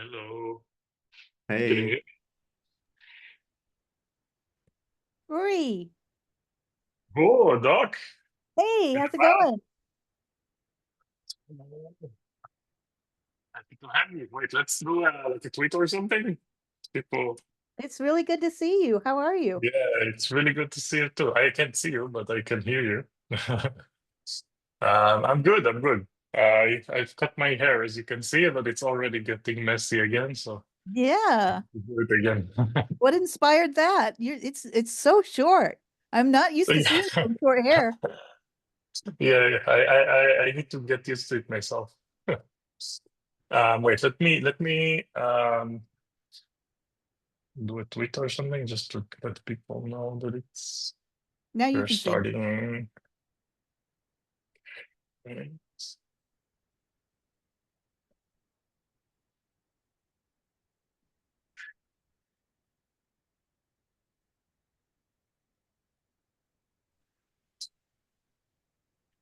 Hello. Can you Hey, hear Rory, me? Oh, Doc. hey, You're how's it back. going? Happy to have you. Wait, let's do like a tweet or something. People, It's really good to see you. How are you? yeah, it's really good to see you too. I can't see you, but I can hear you. I'm good. I'm good. I've cut my hair, as you can see, but it's already getting messy again. So Yeah. do it again. What inspired that? It's so short. I'm not used to seeing Yeah, so short hair. yeah. I need to get used to it myself. Wait. Let me do a tweet or something just to let people know that it's Now you we're can see. starting.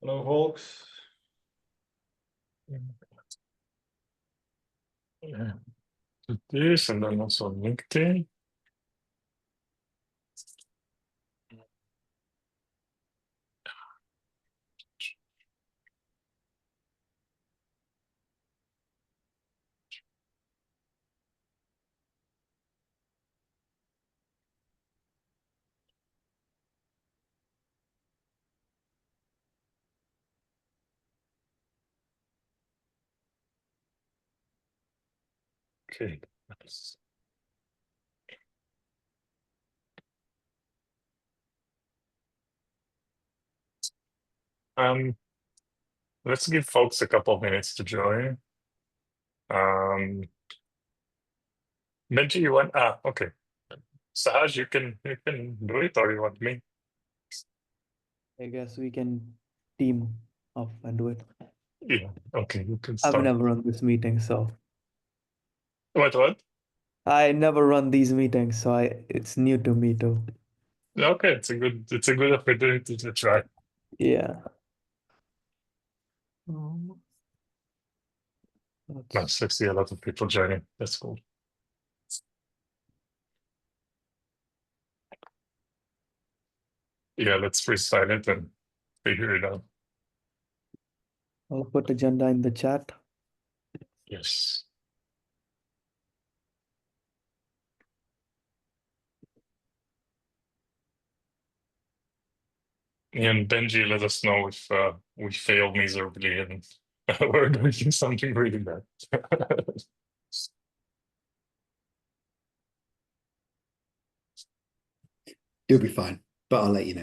hello, folks. Yeah, do this and then also LinkedIn. Okay. Um, let's give folks a couple of minutes to join. Um, Benji, you want? Okay. Sahaj, you can do it, or you want me? I guess we can team up and do it. Yeah. Okay, you can I've start. never run this meeting, so What? I never run these meetings, so it's new to me too. Okay, it's a good opportunity to try. Yeah. Nice. I see a lot of people joining. That's cool. Yeah, let's freestyle it and figure it out. I'll put agenda in the chat. Yes. And Benji, let us know if we fail miserably and we're doing something really bad. You'll be fine, but I'll let you know.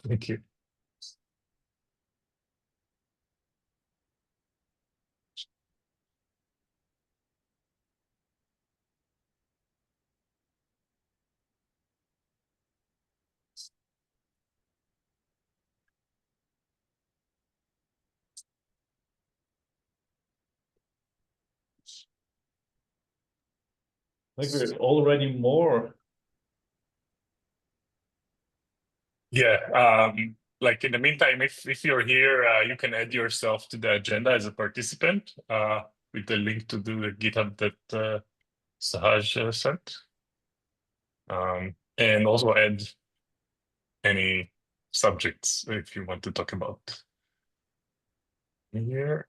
Thank you. I think we're already more. Yeah. Like in the meantime, if you're here, you can add yourself to the agenda as a participant with the link to the GitHub that Sahaj sent. And also add any subjects if you want to talk about here.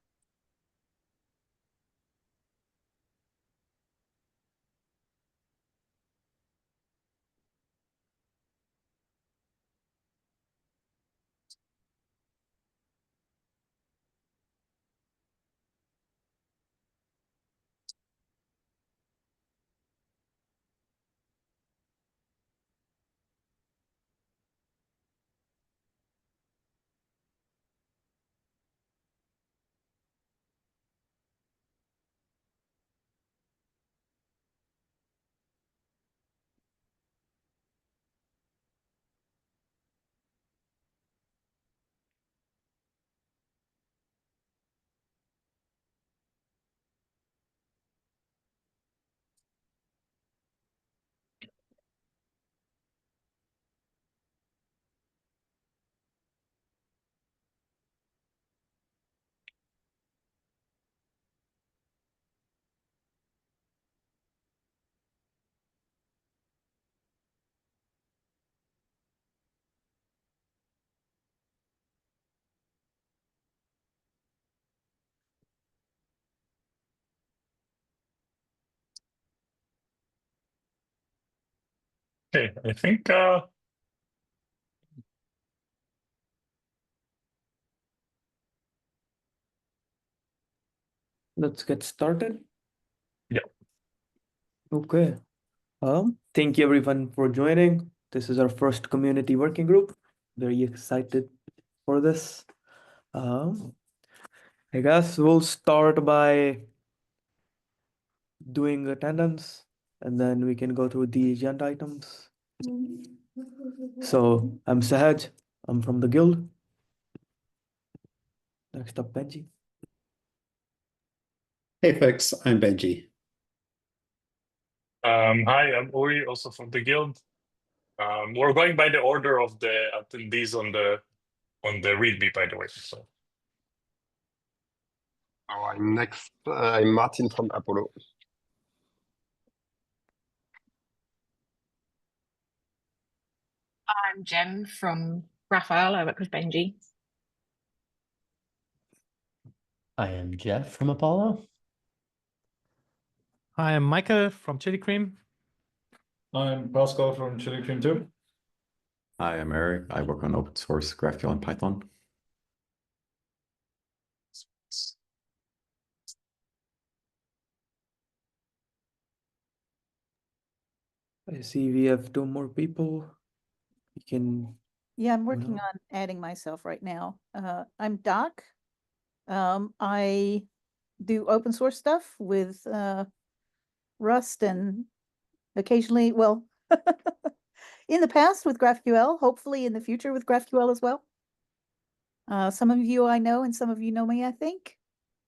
Okay, I think Let's get started. Yeah. Okay. Thank you everyone for joining. This is our first community working group. Very excited for this. I guess we'll start by doing attendance and then we can go through the agenda items. So I'm Sahaj, I'm from the guild. Next up, Benji. Hey folks, I'm Benji. hi, I'm Uri, also from the guild. We're going by the order of the attendees on the README, by the way. So Oh, I'm next. I'm Martin from Apollo. I'm Jem from Raphael. I work with Benji. I am Jeff from Apollo. Hi, I'm Micah from Chili Cream. I'm Pascal from Chili Cream too. Hi, I'm Eric. I work on open source GraphQL and Python. I see we have 2 more people. You can Yeah, I'm working Mhm. on adding myself right now. I'm Doc. I do open source stuff with Rust and occasionally, well, in the past with GraphQL, hopefully in the future with GraphQL as well. Some of you I know and some of you know me, I think.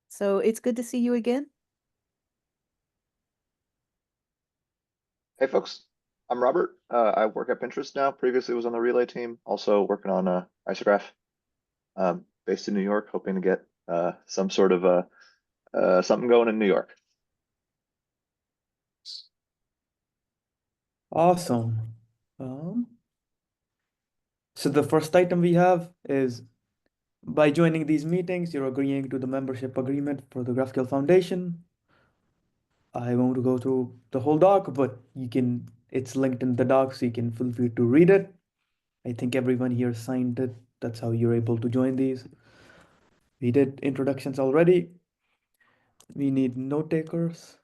So it's good to see you again. Hey folks, I'm Robert. I work at Pinterest now. Previously was on the Relay team, also working on Isograph. Based in New York, hoping to get some sort of something going in New York. Awesome. So the first item we have is by joining these meetings, you're agreeing to the membership agreement for the GraphQL Foundation. I won't go through the whole doc, but it's linked in the doc, so you can feel free to read it. I think everyone here signed it. That's how you're able to join these. We did introductions already. We need note takers.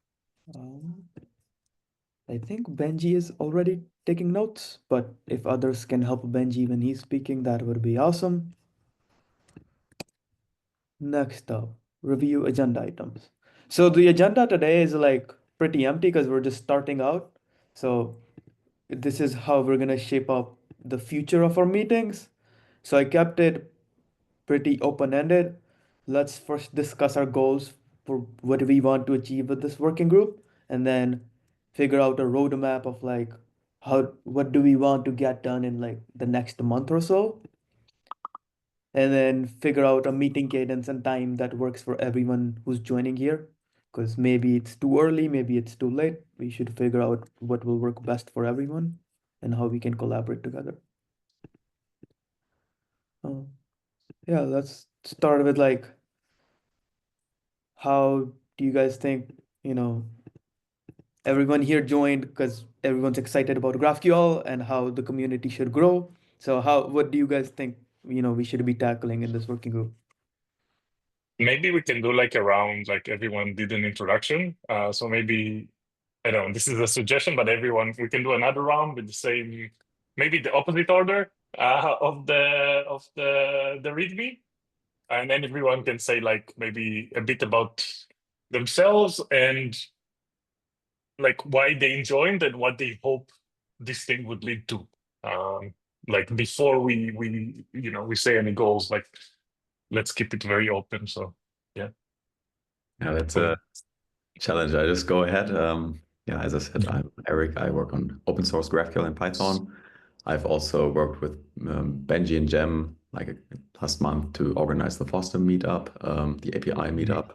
I think Benji is already taking notes, but if others can help Benji when he's speaking, that would be awesome. Next up, review agenda items. So the agenda today is like pretty empty because we're just starting out. So this is how we're gonna shape up the future of our meetings. So I kept it pretty open-ended. Let's first discuss our goals for what we want to achieve with this working group, and then figure out a roadmap of like what do we want to get done in like the next month or so, and then figure out a meeting cadence and time that works for everyone who's joining here. Because maybe it's too early, maybe it's too late. We should figure out what will work best for everyone and how we can collaborate together. Yeah, let's start with like, how do you guys think, everyone here joined because everyone's excited about GraphQL and how the community should grow. So what do you guys think, we should be tackling in this working group? maybe we can do like a round, like everyone did an introduction. So maybe, I don't know, this is a suggestion, but we can do another round with the same, maybe the opposite order of the README. And then everyone can say like maybe a bit about themselves and like why they joined and what they hope this thing would lead to. Like before we say any goals, like let's keep it very open. So yeah. Yeah, that's a challenge. I just go ahead. Yeah, as I said, I'm Eric. I work on open source GraphQL and Python. I've also worked with Benji and Jem like last month to organize the Foster meetup, the API meetup.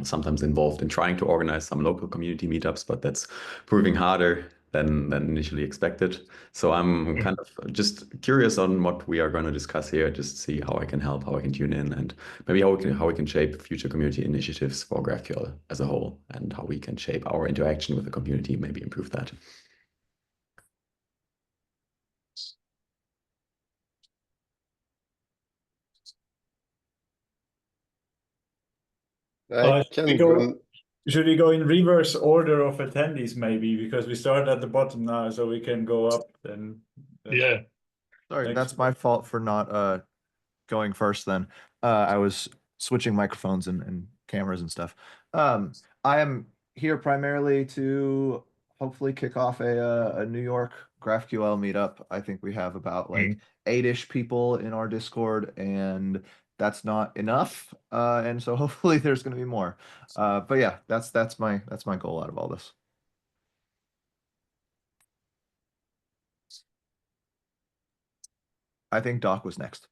Sometimes involved in trying to organize some local community meetups, but that's proving harder than initially expected. So I'm kind of just curious on what we are going to discuss here, just see how I can help, how I can tune in, and maybe how we can shape future community initiatives for GraphQL as a whole, and how we can shape our interaction with the community, maybe improve that. I Should we can go, go. should we go in reverse order of attendees maybe? Because we start at the bottom now, so we can go up then. Yeah. Sorry, Next. that's my fault for not going first then. I was switching microphones and cameras and stuff. I am here primarily to hopefully kick off a New York GraphQL meetup. I think we have about like 8-ish people in our Discord, and that's not enough. And so hopefully there's going to be more. But yeah, that's my goal out of all this. I think Doc was next.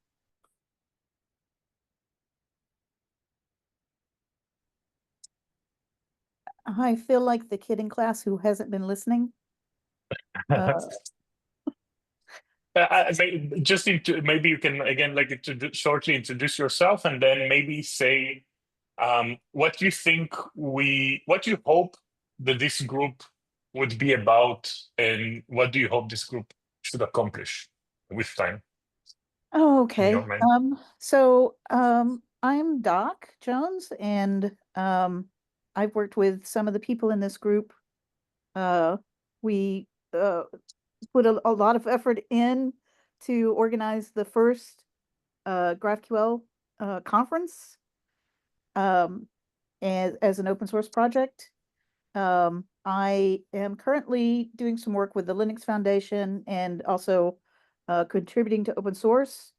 I feel like the kid in class who hasn't been listening. Just maybe you can again like shortly introduce yourself, and then maybe say what you think what you hope that this group would be about, and what do you hope this group should accomplish with time. Oh, okay. your mind. I'm Doc Jones, and I've worked with some of the people in this group. We put a lot of effort in to organize the first GraphQL conference as an open source project. I am currently doing some work with the Linux Foundation and also contributing to open source.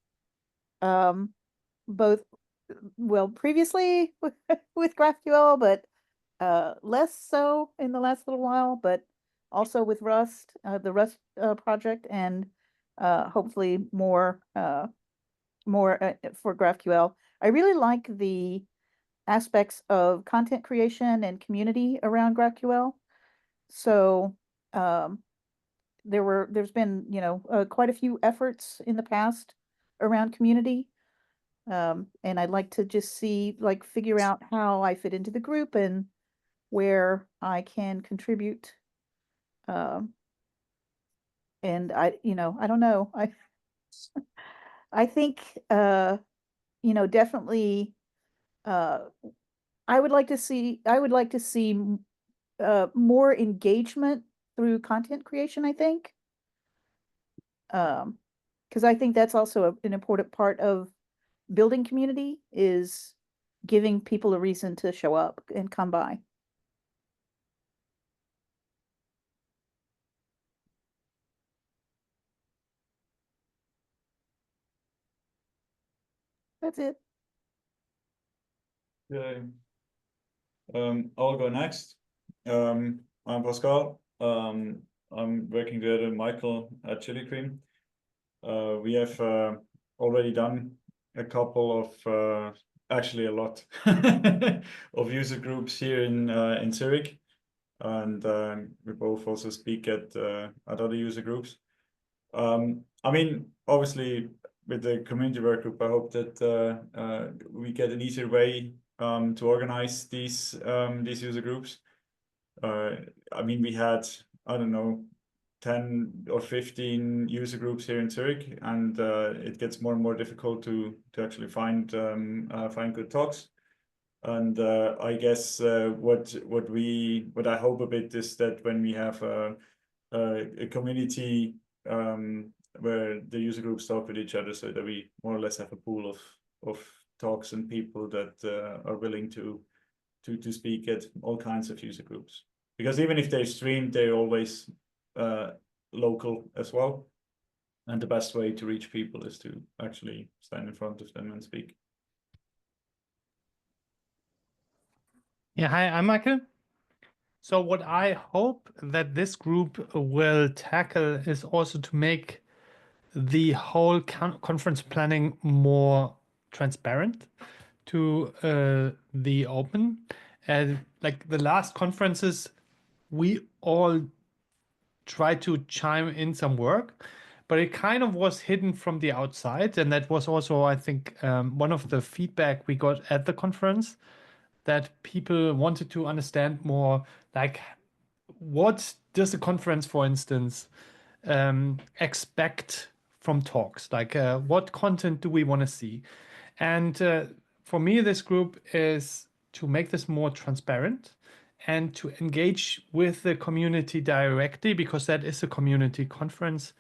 Both, well, previously with GraphQL, but less so in the last little while, but also with Rust, the Rust project, and hopefully more for GraphQL. I really like the aspects of content creation and community around GraphQL. So there's been, quite a few efforts in the past around community. And I'd like to just figure out how I fit into the group and where I can contribute. And I don't know. I think, definitely, I would like to see more engagement through content creation, I think. Because I think that's also an important part of building community, is giving people a reason to show up and come by. That's it. Okay. I'll go next. I'm Pascal. I'm working with Michael at Chili Cream. We have already done a couple of, actually a lot of user groups here in Zurich, and we both also speak at other user groups. I mean, obviously, with the community work group, I hope that we get an easier way to organize these user groups. I mean, we had, I don't know, 10 or 15 user groups here in Zurich, and it gets more and more difficult to actually find good talks. And I guess what I hope a bit is that when we have a community where the user groups talk with each other, so that we more or less have a pool of talks and people that are willing to speak at all kinds of user groups. Because even if they're streamed, they're always local as well. And the best way to reach people is to actually stand in front of them and speak. Yeah, hi, I'm Michael. So what I hope that this group will tackle is also to make the whole conference planning more transparent to the open. And like the last conferences, we all tried to chime in some work, but it kind of was hidden from the outside. And that was also, I think, one of the feedback we got at the conference, that people wanted to understand more, like, what does the conference, for instance, expect from talks? Like, what content do we want to see? And for me, this group is to make this more transparent and to engage with the community directly, because that is a community conference.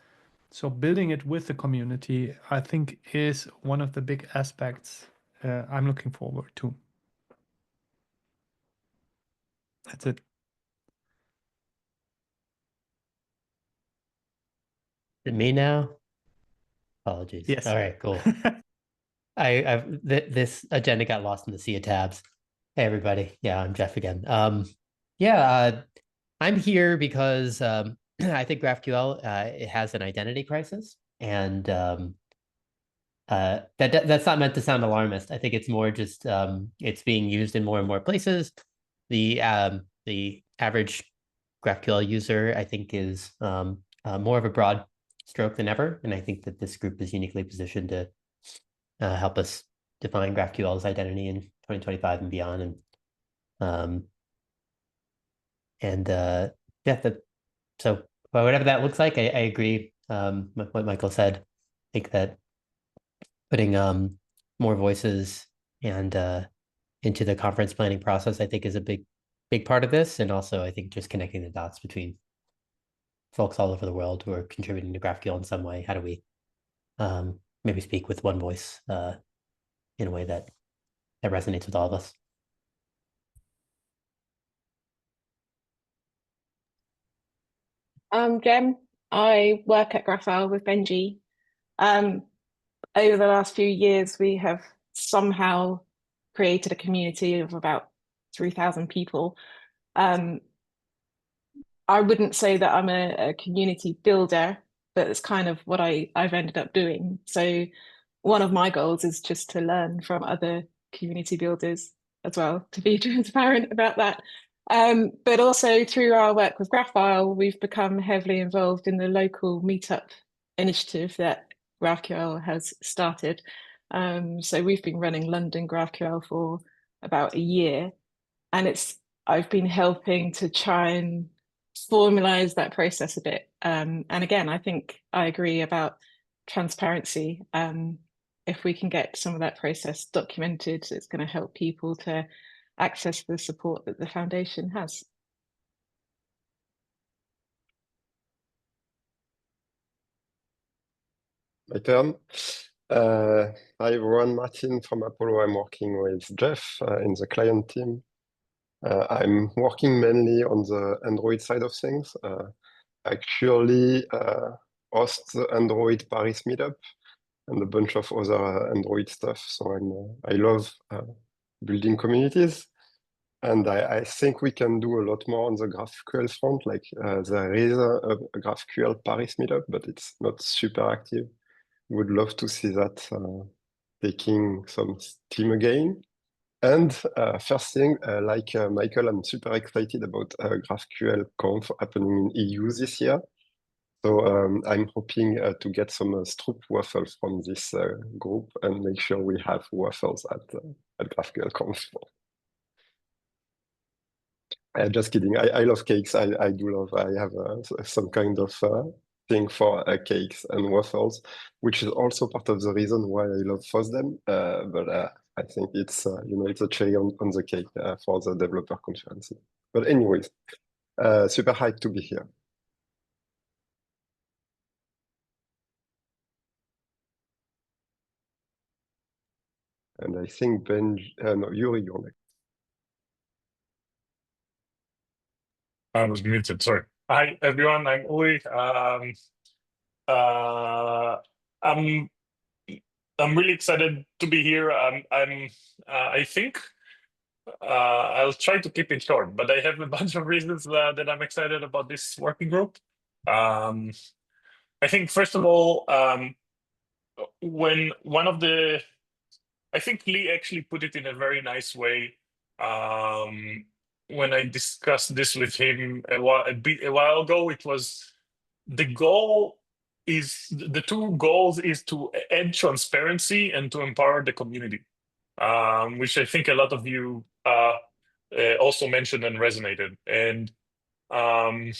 So building it with the community, I think, is one of the big aspects I'm looking forward to. That's it. Is it me now? Apologies. Yes. All right, cool. This agenda got lost in the sea of tabs. Hey, everybody. Yeah, I'm Jeff again. I'm here because I think GraphQL it has an identity crisis, and that's not meant to sound alarmist. I think it's more just it's being used in more and more places. The average GraphQL user, I think, is more of a broad stroke than ever, and I think that this group is uniquely positioned to help us define GraphQL's identity in 2025 and beyond. So whatever that looks like, I agree with what Michael said. I think that putting more voices and into the conference planning process, I think, is a big part of this, and also I think just connecting the dots between folks all over the world who are contributing to GraphQL in some way. How do we maybe speak with one voice in a way that resonates with all of us? Jem, I work at GraphQL with Benji. Over the last few years, we have somehow created a community of about 3,000 people. I wouldn't say that I'm a community builder, but it's kind of what I've ended up doing. So one of my goals is just to learn from other community builders as well, to be transparent about that. But also through our work with GraphQL, we've become heavily involved in the local meetup initiative that GraphQL has started. So we've been running London GraphQL for about a year, and I've been helping to try and formalize that process a bit. And again, I think I agree about transparency. If we can get some of that process documented, it's going to help people to access the support that the foundation has. My turn. Hi everyone, Martin from Apollo. I'm working with Jeff in the client team. I'm working mainly on the Android side of things. Actually host the Android Paris meetup and a bunch of other Android stuff. So I love building communities. And I think we can do a lot more on the GraphQL front. Like there is a GraphQL Paris meetup, but it's not super active. Would love to see that taking some steam again. And first thing, like Michael, I'm super excited about GraphQL Conf happening in EU this year. So I'm hoping to get some Stroop waffles from this group and make sure we have waffles at GraphQL Conf. Just kidding. I love cakes. I do love. I have some kind of thing for cakes and waffles, which is also part of the reason why I love FOSDEM. But I think it's it's a cherry on the cake for the developer conference. But anyways, super hyped to be here. And I think Yuri, you're next. I was muted, sorry. Hi everyone, I'm Uri. I'm really excited to be here. I think I'll try to keep it short, but I have a bunch of reasons that I'm excited about this working group. I think first of all, I think Lee actually put it in a very nice way. When I discussed this with him a while ago, it was the two goals is to add transparency and to empower the community, which I think a lot of you also mentioned and resonated. And and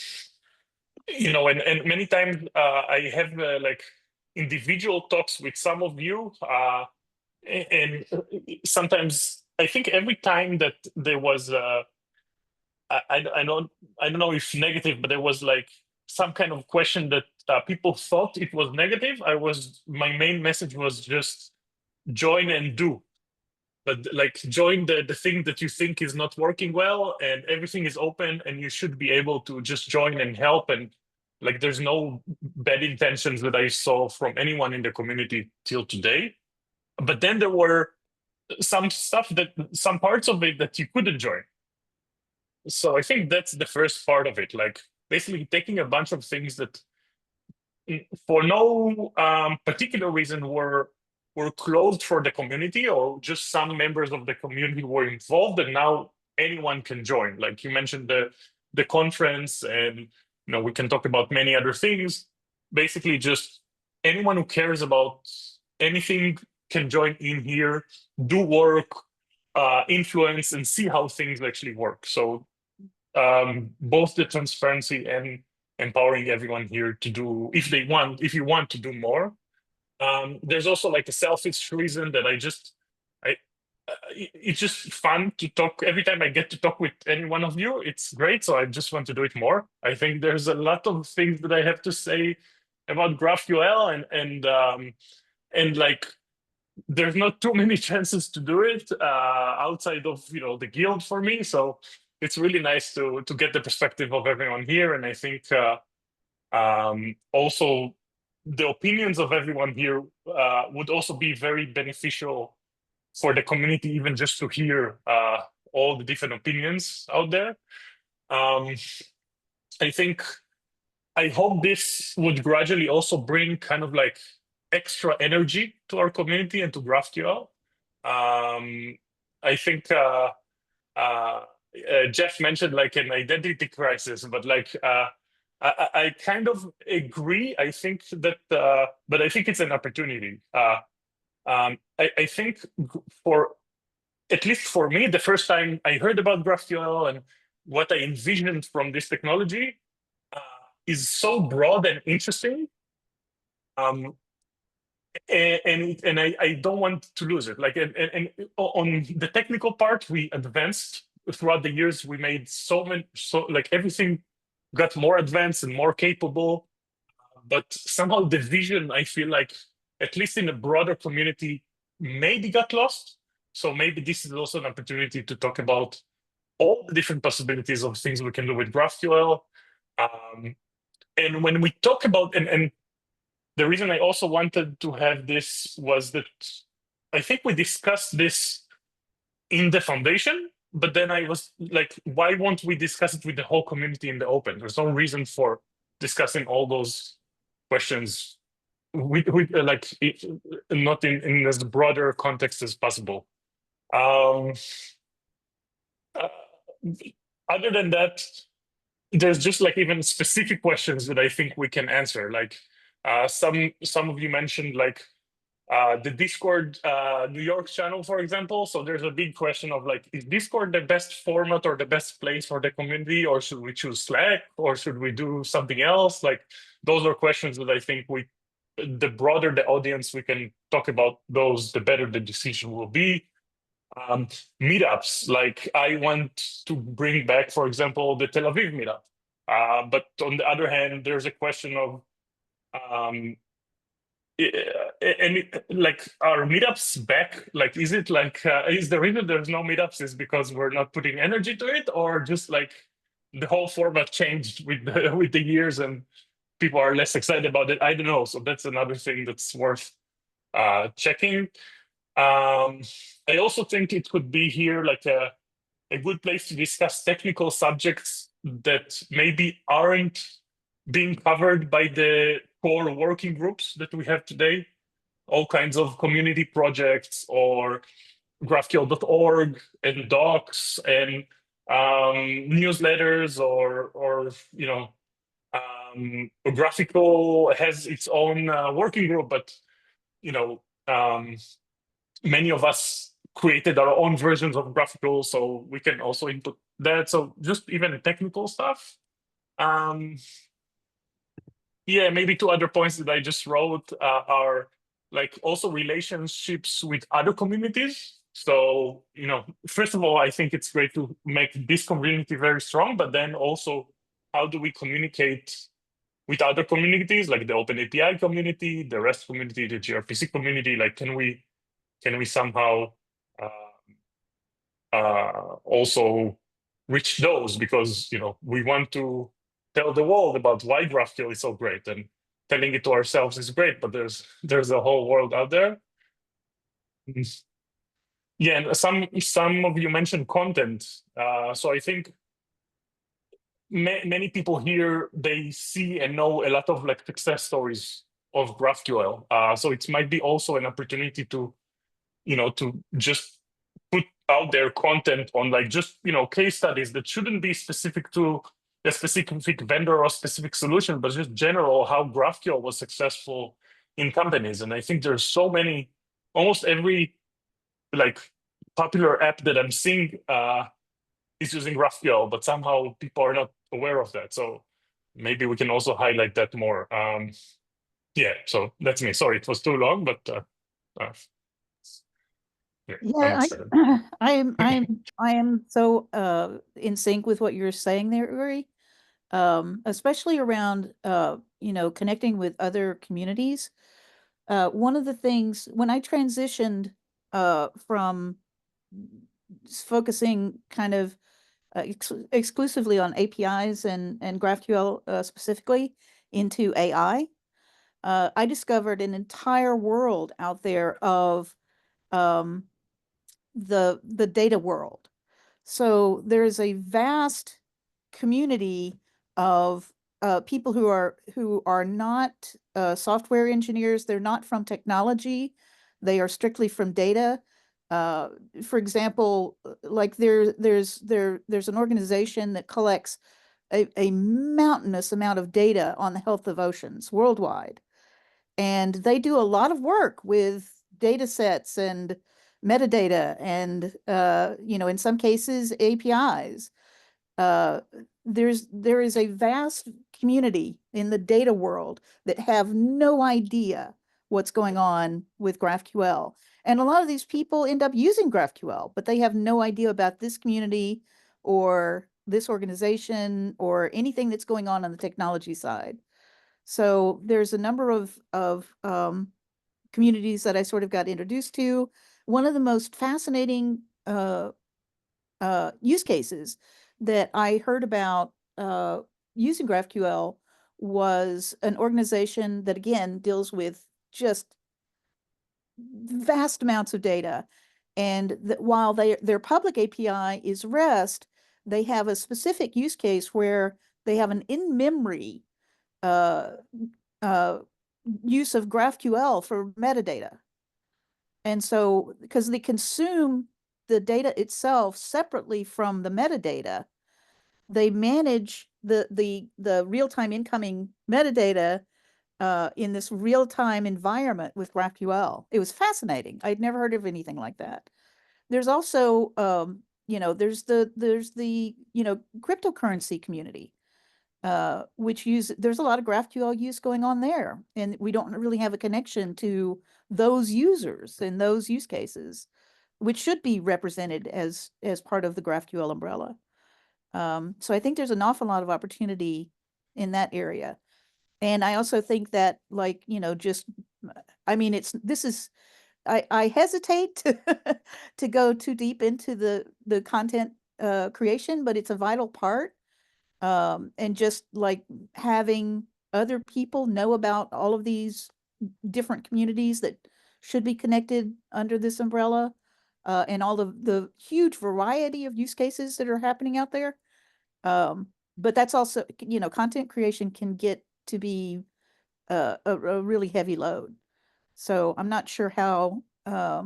many times I have like individual talks with some of you, and sometimes I think every time that there was I don't know if negative, but there was like some kind of question that people thought it was negative. My main message was just join and do, but like join the thing that you think is not working well, and everything is open, and you should be able to just join and help. And like there's no bad intentions that I saw from anyone in the community till today. But then there were some parts of it that you couldn't join. So I think that's the first part of it, like basically taking a bunch of things that for no particular reason were closed for the community, or just some members of the community were involved, and now anyone can join. Like you mentioned the conference, and we can talk about many other things. Basically, just anyone who cares about anything can join in here, do work, influence, and see how things actually work. So both the transparency and empowering everyone here to do, if you want to do more. There's also like a selfish reason that it's just fun to talk. Every time I get to talk with any one of you, it's great. So I just want to do it more. I think there's a lot of things that I have to say about GraphQL, and like there's not too many chances to do it outside of the guild for me. So it's really nice to get the perspective of everyone here, and I think also the opinions of everyone here would also be very beneficial for the community, even just to hear all the different opinions out there. I hope this would gradually also bring kind of like extra energy to our community and to GraphQL. I think Jeff mentioned like an identity crisis, but like I kind of agree. I think that, but I think it's an opportunity. I think at least for me, the first time I heard about GraphQL and what I envisioned from this technology is so broad and interesting. And I don't want to lose it. Like, and on the technical part, we advanced throughout the years. We made so like everything got more advanced and more capable. But somehow the vision, I feel like, at least in a broader community, maybe got lost. So maybe this is also an opportunity to talk about all the different possibilities of things we can do with GraphQL. And when we talk about, and the reason I also wanted to have this was that I think we discussed this in the foundation, but then I was like, why won't we discuss it with the whole community in the open? There's no reason for discussing all those questions with like not in as broader context as possible. Other than that, there's just like even specific questions that I think we can answer. Like some of you mentioned like the Discord New York channel, for example. So there's a big question of like, is Discord the best format or the best place for the community, or should we choose Slack, or should we do something else? Like those are questions that I think the broader the audience we can talk about those, the better the decision will be. Meetups, like I want to bring back, for example, the Tel Aviv meetup. But on the other hand, there's a question of like, are meetups back? Like, is it like, is the reason there's no meetups is because we're not putting energy to it, or just like the whole format changed with the years and people are less excited about it? I don't know. So that's another thing that's worth checking. I also think it could be here like a good place to discuss technical subjects that maybe aren't being covered by the core working groups that we have today. All kinds of community projects or GraphQL.org and docs and newsletters, or Graphical has its own working group, but many of us created our own versions of Graphical, so we can also input that. So just even the technical stuff. Yeah, maybe two other points that I just wrote are like also relationships with other communities. So, first of all, I think it's great to make this community very strong, but then also, how do we communicate with other communities, like the Open API community, the REST community, the gRPC community? Like, can we somehow also reach those? Because, we want to tell the world about why GraphQL is so great, and telling it to ourselves is great, but there's a whole world out there. Yeah, and some of you mentioned content. So I think many people here, they see and know a lot of like success stories of GraphQL. So it might be also an opportunity to, to just put out their content on like just, case studies that shouldn't be specific to a specific vendor or specific solution, but just general how GraphQL was successful in companies. And I think there's so many, almost every like popular app that I'm seeing is using GraphQL, but somehow people are not aware of that. So maybe we can also highlight that more. Yeah, so that's me. Sorry, it was too long, but Yeah, I am so in sync with what you're saying there, Uri. Especially around connecting with other communities. One of the things when I transitioned from focusing kind of exclusively on APIs and GraphQL specifically into AI, I discovered an entire world out there of the data world. So there's a vast community of people who are not software engineers. They're not from technology. They are strictly from data. For example, like there's an organization that collects a mountainous amount of data on the health of oceans worldwide. And they do a lot of work with data sets and metadata and, in some cases, APIs. There is a vast community in the data world that have no idea what's going on with GraphQL. And a lot of these people end up using GraphQL, but they have no idea about this community or this organization or anything that's going on the technology side. So there's a number of communities that I sort of got introduced to. One of the most fascinating use cases that I heard about using GraphQL was an organization that, again, deals with just vast amounts of data. And that while their public API is REST, they have a specific use case where they have an in-memory use of GraphQL for metadata. And so, because they consume the data itself separately from the metadata, they manage the real-time incoming metadata in this real-time environment with GraphQL. It was fascinating. I'd never heard of anything like that. There's also, there's the cryptocurrency community, there's a lot of GraphQL use going on there, and we don't really have a connection to those users and those use cases, which should be represented as part of the GraphQL umbrella. So I think there's an awful lot of opportunity in that area. And I also think that, like, I hesitate to go too deep into the content creation, but it's a vital part. And just like having other people know about all of these different communities that should be connected under this umbrella, and all of the huge variety of use cases that are happening out there. But that's also, content creation can get to be a really heavy load. So I'm not sure how, how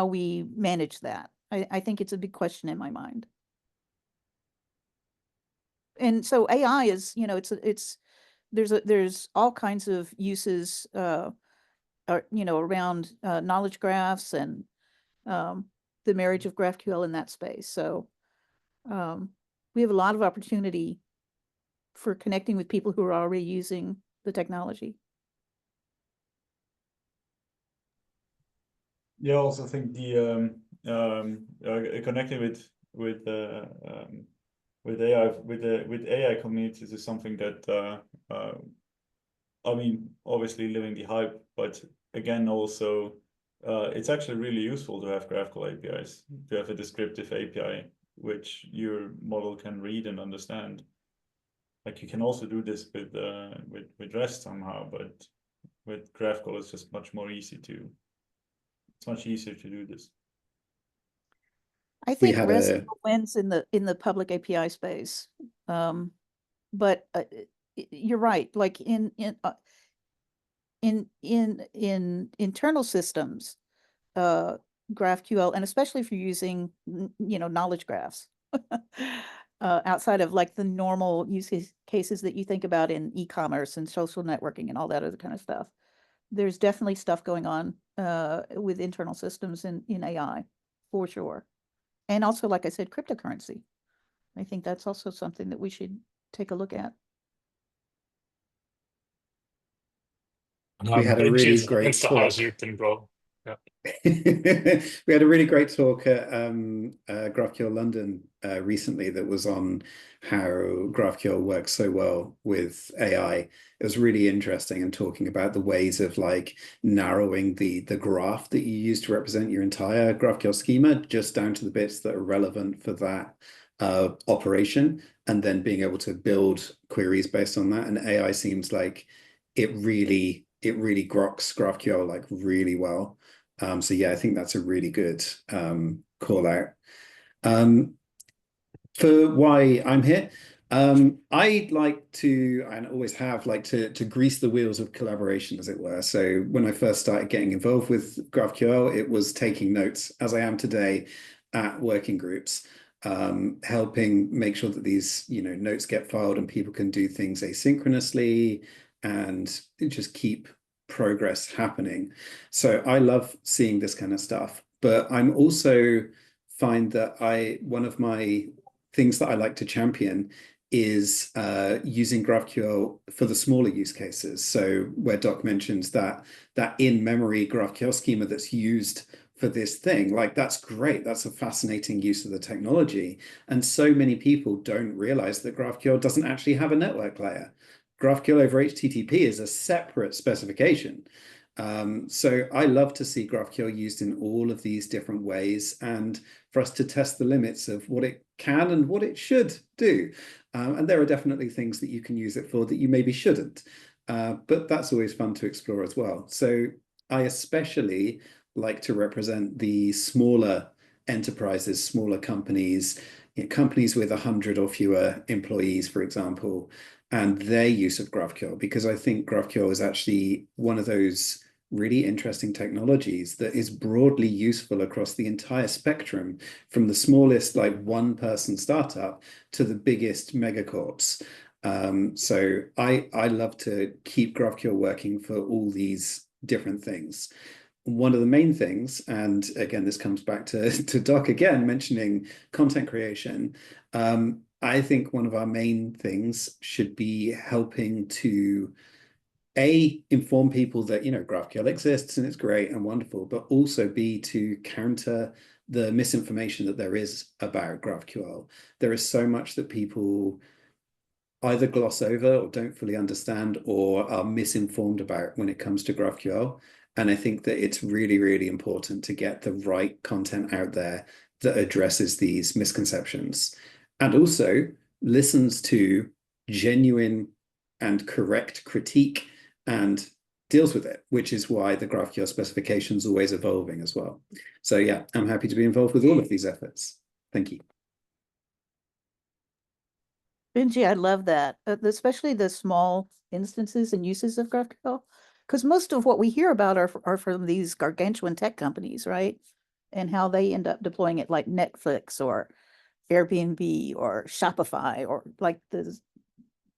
we manage that. I think it's a big question in my mind. And so AI is, there's all kinds of uses, around knowledge graphs and the marriage of GraphQL in that space. So we have a lot of opportunity for connecting with people who are already using the technology. Yeah, I also think the connecting with AI with AI communities is something that I mean, obviously living the hype, but again, also it's actually really useful to have GraphQL APIs, to have a descriptive API which your model can read and understand. Like you can also do this with REST somehow, but with GraphQL it's just much more easy to. It's much easier to do this. I We think had REST a wins in the public API space. But you're right. Like in internal systems, GraphQL, and especially if you're using knowledge graphs, outside of like the normal use cases that you think about in e-commerce and social networking and all that other kind of stuff. There's definitely stuff going on with internal systems in AI, for sure. And also, like I said, cryptocurrency. I think that's also something that we should take a look at. We had a really great Insta talk. has you can go. Yeah. We had a really great talk at GraphQL London recently that was on how GraphQL works so well with AI. It was really interesting and talking about the ways of like narrowing the graph that you use to represent your entire GraphQL schema just down to the bits that are relevant for that operation, and then being able to build queries based on that. And AI seems like it really groks GraphQL like really well. So yeah, I think that's a really good call out. For why I'm here, I like to, and always have, like to grease the wheels of collaboration, as it were. So when I first started getting involved with GraphQL, it was taking notes, as I am today, at working groups, helping make sure that these notes get filed and people can do things asynchronously and just keep progress happening. So I love seeing this kind of stuff, but I'm also find that one of my things that I like to champion is using GraphQL for the smaller use cases. So where Doc mentions that in-memory GraphQL schema that's used for this thing, like that's great. That's a fascinating use of the technology. And so many people don't realize that GraphQL doesn't actually have a network layer. GraphQL over HTTP is a separate specification. So I love to see GraphQL used in all of these different ways and for us to test the limits of what it can and what it should do. And there are definitely things that you can use it for that you maybe shouldn't. But that's always fun to explore as well. So I especially like to represent the smaller enterprises, smaller companies, companies with 100 or fewer employees, for example, and their use of GraphQL, because I think GraphQL is actually one of those really interesting technologies that is broadly useful across the entire spectrum, from the smallest like one-person startup to the biggest megacorps. So I love to keep GraphQL working for all these different things. One of the main things, and again, this comes back to Doc again, mentioning content creation. I think one of our main things should be helping to inform people that GraphQL exists and it's great and wonderful, but also B, to counter the misinformation that there is about GraphQL. There is so much that people either gloss over or don't fully understand or are misinformed about when it comes to GraphQL. And I think that it's really, really important to get the right content out there that addresses these misconceptions and also listens to genuine and correct critique and deals with it, which is why the GraphQL specification is always evolving as well. So yeah, I'm happy to be involved with all of these efforts. Thank you. Benji, I love that, especially the small instances and uses of GraphQL, because most of what we hear about are from these gargantuan tech companies, right? And how they end up deploying it, like Netflix or Airbnb or Shopify or like the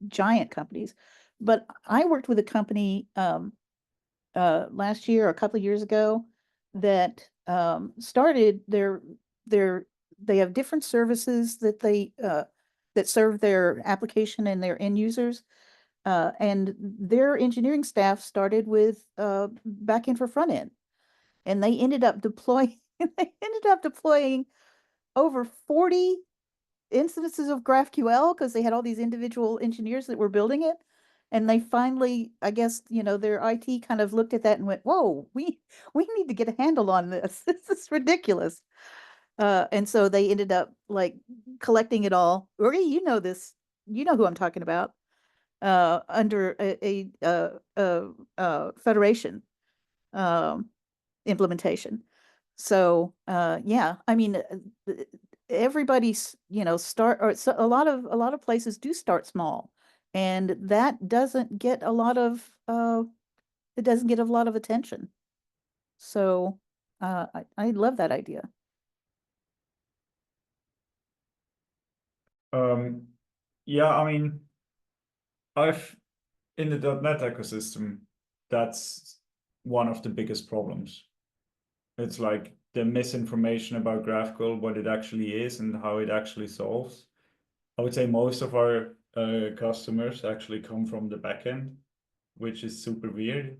giant companies. But I worked with a company last year or a couple of years ago that started they have different services that they that serve their application and their end users. And their engineering staff started with backend for front end. and they ended up deploying over 40 instances of GraphQL because they had all these individual engineers that were building it. And they finally, I guess, their IT kind of looked at that and went, whoa, we need to get a handle on this. This is ridiculous. And so they ended up like collecting it all. Uri, you know this. You know who I'm talking about. Under a federation implementation. So yeah, I mean, everybody's start, or so a lot of places do start small, and that doesn't get a lot of attention. So I love that idea. Yeah, I mean, in the .NET ecosystem, that's one of the biggest problems. It's like the misinformation about GraphQL, what it actually is and how it actually solves. I would say most of our customers actually come from the backend, which is super weird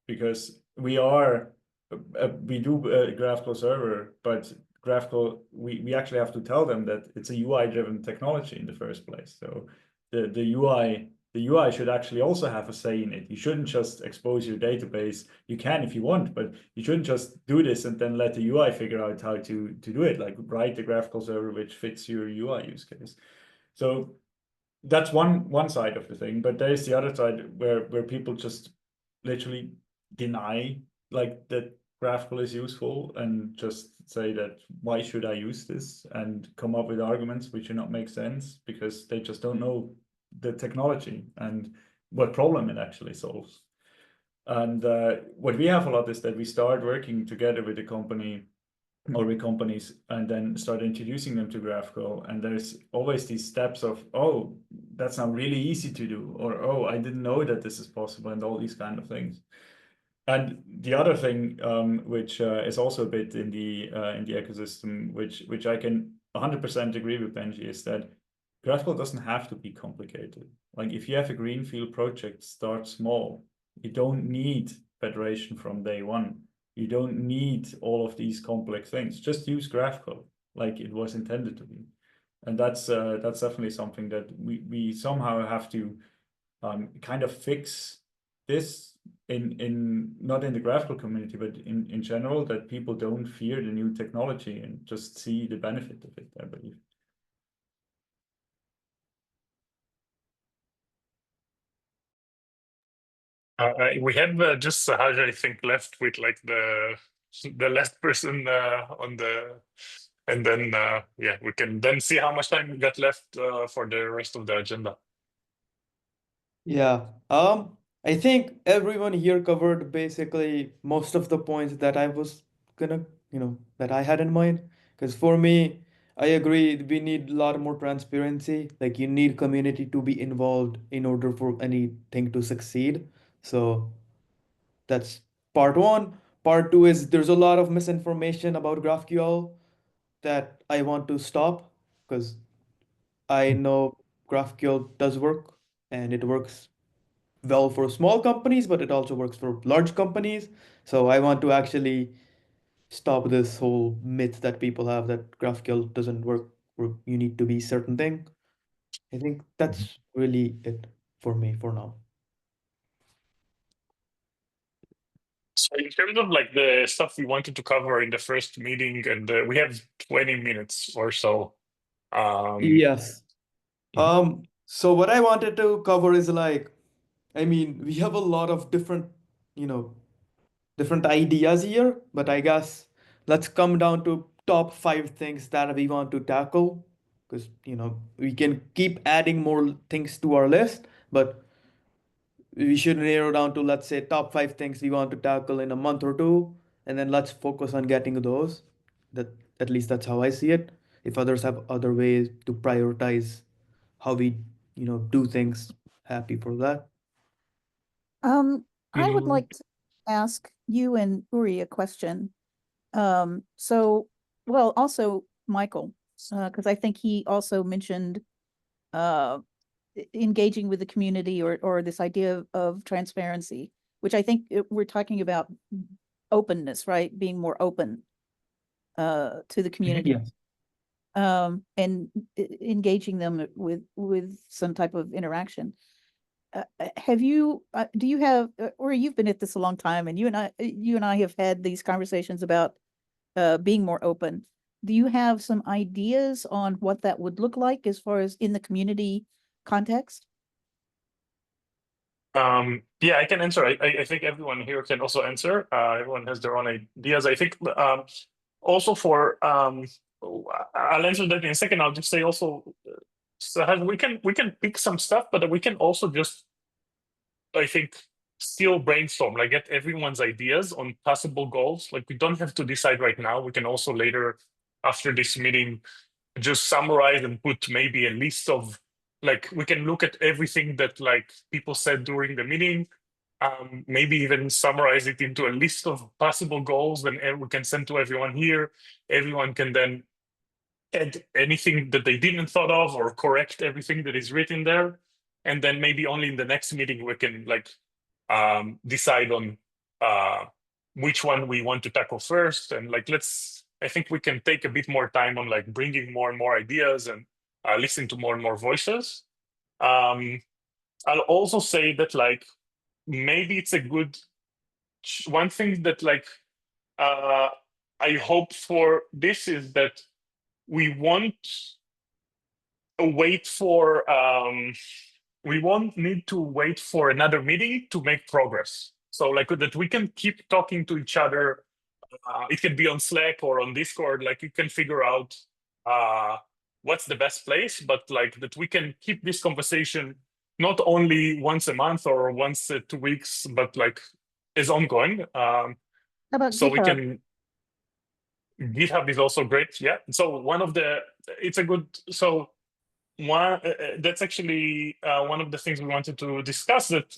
because we do GraphQL server, but GraphQL, we actually have to tell them that it's a UI-driven technology in the first place. So the UI should actually also have a say in it. You shouldn't just expose your database. You can if you want, but you shouldn't just do this and then let the UI figure out how to do it, like write the GraphQL server which fits your UI use case. So that's one side of the thing, but there is the other side where people just literally deny like that GraphQL is useful and just say that why should I use this, and come up with arguments which do not make sense because they just don't know the technology and what problem it actually solves. And what we have a lot is that we start working together with the company or with companies and then start introducing them to GraphQL. And there's always these steps of, oh, that's now really easy to do, or, oh, I didn't know that this is possible, and all these kind of things. And the other thing, which is also a bit in the ecosystem, which I can 100% agree with Benji, is that GraphQL doesn't have to be complicated. Like if you have a greenfield project, start small. You don't need federation from day one. You don't need all of these complex things. Just use GraphQL like it was intended to be. And that's definitely something that we somehow have to kind of fix this in not in the GraphQL community, but in general, that people don't fear the new technology and just see the benefit of it, I believe. We have just Sahaj, I think, left with like the last person on the, and then yeah, we can then see how much time we got left for the rest of the agenda. Yeah. I think everyone here covered basically most of the points that I was gonna, that I had in mind. Because for me, I agree we need a lot more transparency. Like you need community to be involved in order for anything to succeed. So that's part one. Part two is there's a lot of misinformation about GraphQL that I want to stop because I know GraphQL does work and it works well for small companies, but it also works for large companies. So I want to actually stop this whole myth that people have that GraphQL doesn't work or you need to be certain thing. I think that's really it for me for now. So in terms of like the stuff we wanted to cover in the first meeting, and we have 20 minutes or so. Yes. So what I wanted to cover is like, I mean, we have a lot of different ideas here, but I guess let's come down to top 5 things that we want to tackle because we can keep adding more things to our list, but we should narrow down to, let's say, top 5 things we want to tackle in a month or two, and then let's focus on getting those. That at least that's how I see it. If others have other ways to prioritize how we do things, happy for that. I would like to ask you and Uri a question. So, well, also Michael, because I think he also mentioned engaging with the community or this idea of transparency, which I think we're talking about openness, right? Being more open to the community. Yes. And engaging them with some type of interaction. Have you, do you have, or you've been at this a long time, and you and I have had these conversations about being more open. Do you have some ideas on what that would look like as far as in the community context? Yeah, I can answer. I think everyone here can also answer. Everyone has their own ideas. I think also for I'll answer that in a second. I'll just say also, Sahaj, we can pick some stuff, but we can also just, I think, still brainstorm, like get everyone's ideas on possible goals. Like we don't have to decide right now. We can also later, after this meeting, just summarize and put maybe a list of, like, we can look at everything that like people said during the meeting, maybe even summarize it into a list of possible goals, and we can send to everyone here. Everyone can then add anything that they didn't thought of or correct everything that is written there. And then maybe only in the next meeting we can like decide on which one we want to tackle first. And like, I think we can take a bit more time on like bringing more and more ideas and listen to more and more voices. I'll also say that like, maybe it's a good, one thing that like, I hope for this is that we won't wait for, we won't need to wait for another meeting to make progress. So like that we can keep talking to each other. It can be on Slack or on Discord, like you can figure out what's the best place, but like that we can keep this conversation not only once a month or once 2 weeks, but like is ongoing. How about so we GitHub? can, GitHub is also great. Yeah. So one of the, it's a good, so one, that's actually one of the things we wanted to discuss, that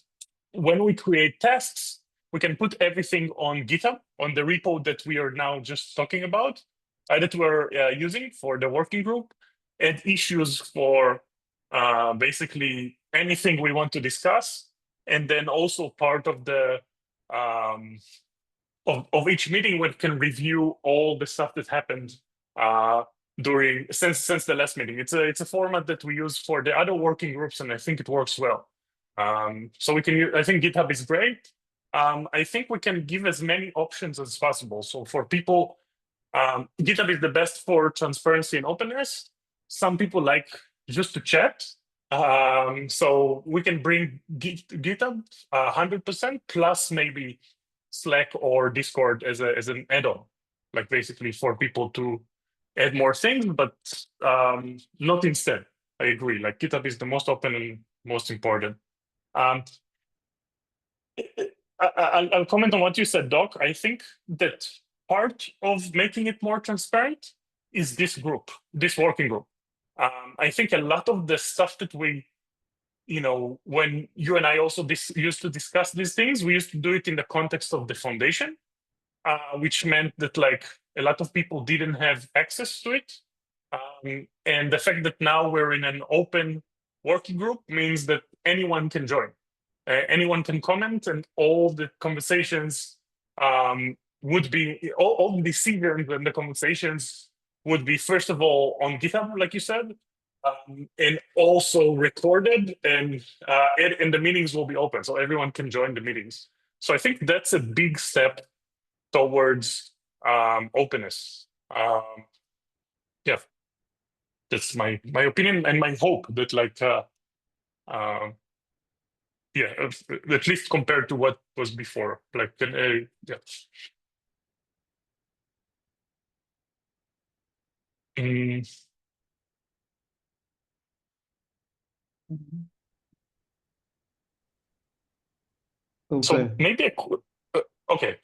when we create tasks, we can put everything on GitHub, on the repo that we are now just talking about, that we're using for the working group, add issues for basically anything we want to discuss. And then also part of the of each meeting, we can review all the stuff that happened during since the last meeting. It's a format that we use for the other working groups, and I think it works well. So we can, I think GitHub is great. I think we can give as many options as possible. So for people, GitHub is the best for transparency and openness. Some people like just to chat. So we can bring GitHub 100% plus maybe Slack or Discord as an add-on, like basically for people to add more things, but not instead. I agree. Like GitHub is the most open and most important. I'll comment on what you said, Doc. I think that part of making it more transparent is this group, this working group. I think a lot of the stuff that we, you know, when you and I also used to discuss these things, we used to do it in the context of the foundation, which meant that like a lot of people didn't have access to it. And the fact that now we're in an open working group means that anyone can join. Anyone can comment, and all the conversations would be, all the decisions and the conversations would be, first of all, on GitHub, like you said, and also recorded, and the meetings will be open, so everyone can join the meetings. So I think that's a big step towards openness. Yeah, that's my opinion and my hope that like, yeah, at least compared to what was before, like, yeah. So Okay. maybe okay.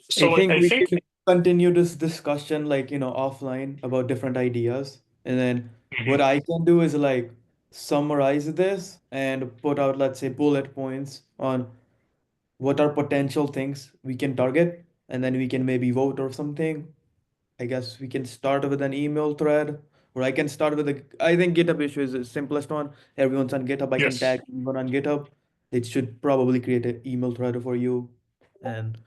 So I think I we think can continue this discussion like, offline about different ideas. And then what I can do is like summarize this and put out, let's say, bullet points on what are potential things we can target, and then we can maybe vote or something. I guess we can start with an email thread, or I can start with I think GitHub issue is the simplest one. Everyone's on GitHub. I can yes. tag everyone on GitHub, They should probably create an email thread for you, and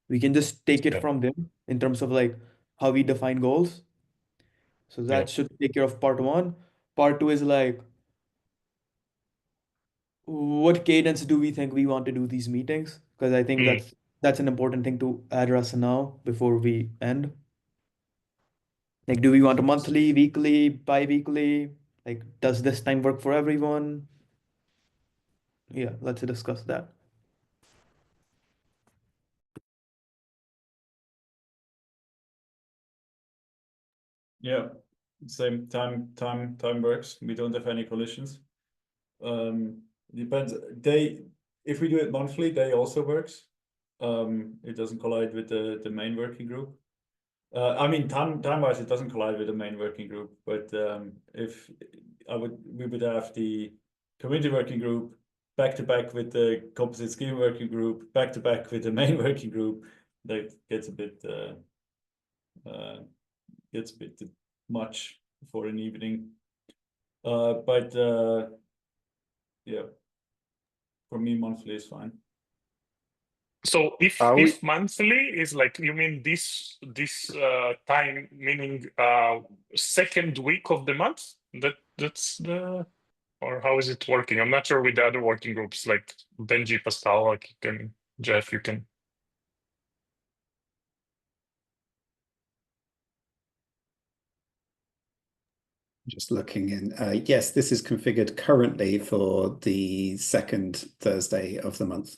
we can just take it Yeah. from them in terms of like how we define goals. So that Yeah. should take care of part one. Part two is like, what cadence do we think we want to do these meetings? Because I think Mm. that's an important thing to address now before we end. Like, do we want a monthly, weekly, bi-weekly? Like, does this time work for everyone? Yeah, let's discuss that. Yeah, same time works. We don't have any collisions. Depends. If we do it monthly, day also works. It doesn't collide with the main working group. I mean, time-wise, it doesn't collide with the main working group. But if we would have the community working group back to back with the composite scheme working group, back to back with the main working group, that gets a bit much for an evening. But yeah, for me, monthly is fine. So Are we- if monthly is like, you mean this time, meaning second week of the month? That's the, or how is it working? I'm not sure with the other working groups like Benji, Pascal, like you can, Jeff, you can. Just looking in. Yes, this is configured currently for the second Thursday of the month.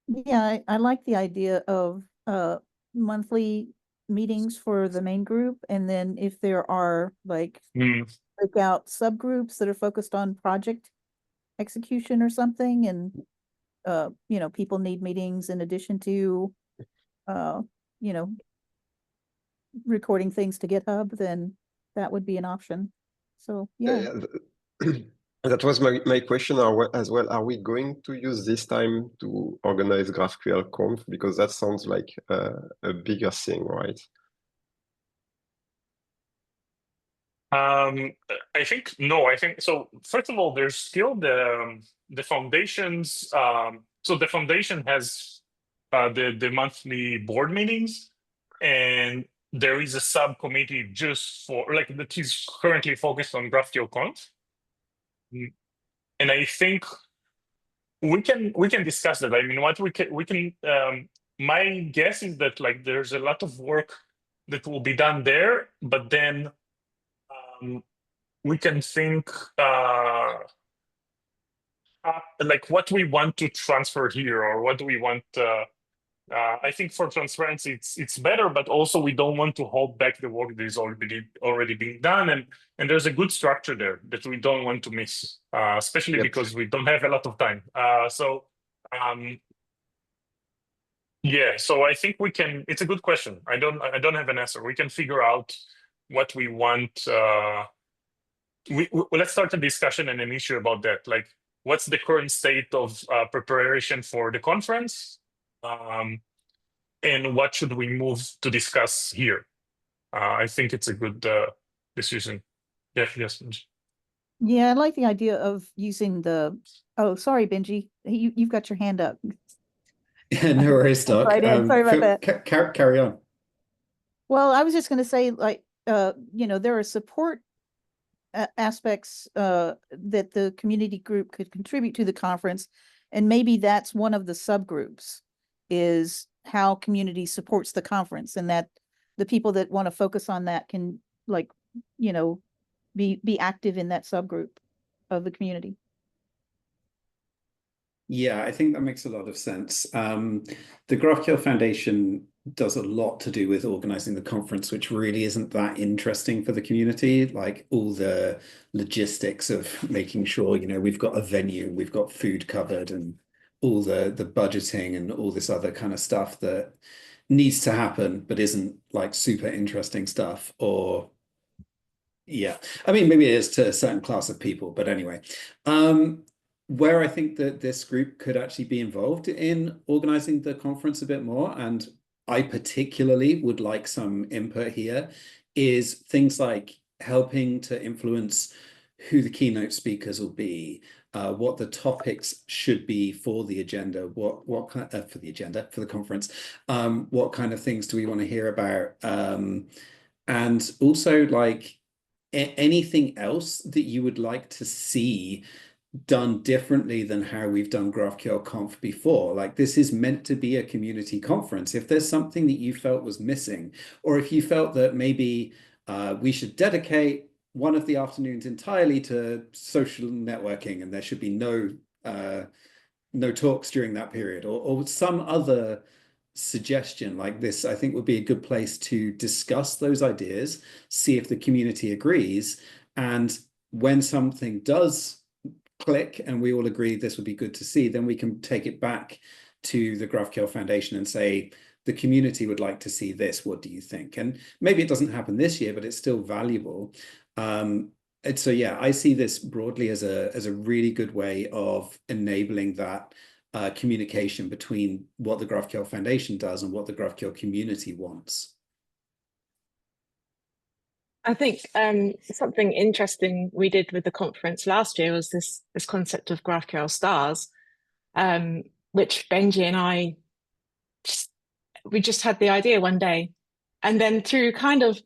Yeah, I like the idea of monthly meetings for the main group, and then if there are like breakout subgroups that are focused on project execution or something, and you know, people need meetings in addition to you know, recording things to GitHub, then that would be an option. So yeah. That was my question as well. Are we going to use this time to organize GraphQL Conf? Because that sounds like a bigger thing, right? I think no. I think so. First of all, there's still the foundations. So the foundation has the monthly board meetings, and there is a subcommittee just for like that is currently focused on GraphQL Conf. And I think we can discuss that. I mean, what we can my guess is that like there's a lot of work that will be done there, but then we can think like what we want to transfer here, or what do we want. I think for transparency, it's better, but also we don't want to hold back the work that is already being done, and there's a good structure there that we don't want to miss, especially because we don't have a lot of time. Yeah, so I think we can. It's a good question. I don't have an answer. We can figure out what we want. Let's start a discussion and an issue about that. Like, what's the current state of preparation for the conference? And what should we move to discuss here? I think it's a good decision. Yes. Yeah, I like the idea of using the. Oh, sorry, Benji, you've got your hand up. Yeah, no worries, Doc. Right in. Sorry about that. Carry on. Well, I was just going to say, like, you know, there are support aspects that the community group could contribute to the conference, and maybe that's one of the subgroups is how community supports the conference, and that the people that want to focus on that can, like, you know, be active in that subgroup of the community. Yeah, I think that makes a lot of sense. The GraphQL Foundation does a lot to do with organizing the conference, which really isn't that interesting for the community. Like all the logistics of making sure, you know, we've got a venue, we've got food covered, and all the budgeting and all this other kind of stuff that needs to happen, but isn't like super interesting stuff. Or yeah, I mean, maybe it is to a certain class of people, but anyway. Where I think that this group could actually be involved in organizing the conference a bit more, and I particularly would like some input here is things like helping to influence who the keynote speakers will be, what the topics should be for the agenda, what kind for the conference, what kind of things do we want to hear about, and also like anything else that you would like to see done differently than how we've done GraphQL Conf before. Like, this is meant to be a community conference. If there's something that you felt was missing, or if you felt that maybe we should dedicate one of the afternoons entirely to social networking and there should be no talks during that period, or some other suggestion like this, I think would be a good place to discuss those ideas, see if the community agrees, and when something does click and we all agree this would be good to see, then we can take it back to the GraphQL Foundation and say, the community would like to see this, what do you think? And maybe it doesn't happen this year, but it's still valuable. And so yeah, I see this broadly as a really good way of enabling that communication between what the GraphQL Foundation does and what the GraphQL community wants. I think something interesting we did with the conference last year was this concept of GraphQL stars, which Benji and I we just had the idea one day, and then through kind of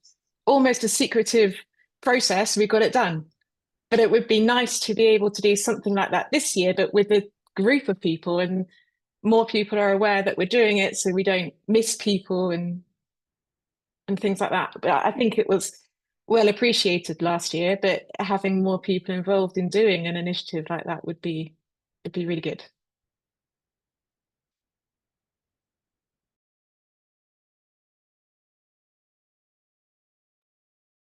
almost a secretive process, we got it done. But it would be nice to be able to do something like that this year, but with a group of people, and more people are aware that we're doing it, so we don't miss people and things like that. But I think it was well appreciated last year, but having more people involved in doing an initiative like that would be really good.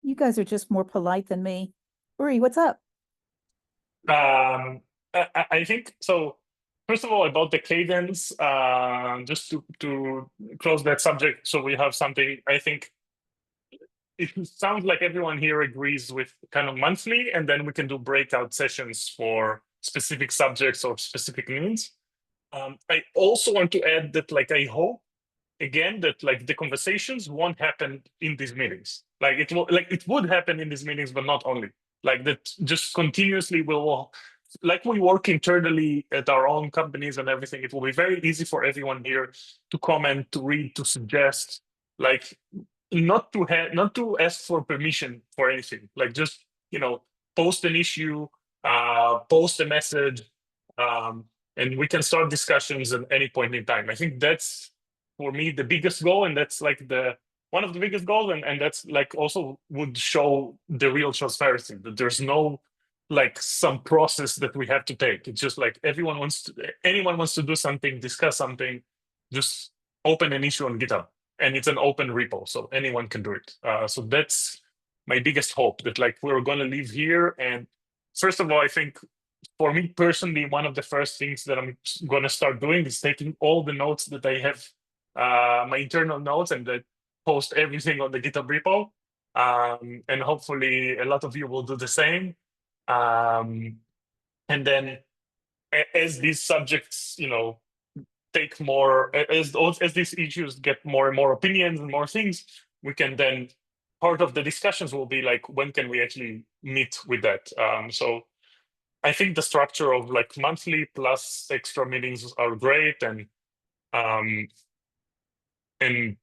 You guys are just more polite than me. Uri, what's up? I think so. First of all, about the cadence, just to close that subject, so we have something. I think it sounds like everyone here agrees with kind of monthly, and then we can do breakout sessions for specific subjects or specific needs. I also want to add that, like, I hope again that like the conversations won't happen in these meetings. Like it would happen in these meetings, but not only. Like that, just continuously will. Like we work internally at our own companies and everything, it will be very easy for everyone here to comment, to read, to suggest, like not to ask for permission for anything. Like just, post an issue, post a message, and we can start discussions at any point in time. I think that's for me the biggest goal, and that's like one of the biggest goals, and that's like also would show the real transparency, that there's no like some process that we have to take. It's just like anyone wants to do something, discuss something, just open an issue on GitHub, and it's an open repo, so anyone can do it. So that's my biggest hope, that like we're going to leave here. And first of all, I think for me personally, one of the first things that I'm going to start doing is taking all the notes that I have, my internal notes, and that post everything on the GitHub repo. And hopefully a lot of you will do the same. And then as these subjects, take more, as these issues get more and more opinions and more things, we can then, part of the discussions will be like, when can we actually meet with that? So I think the structure of like monthly plus extra meetings are great. And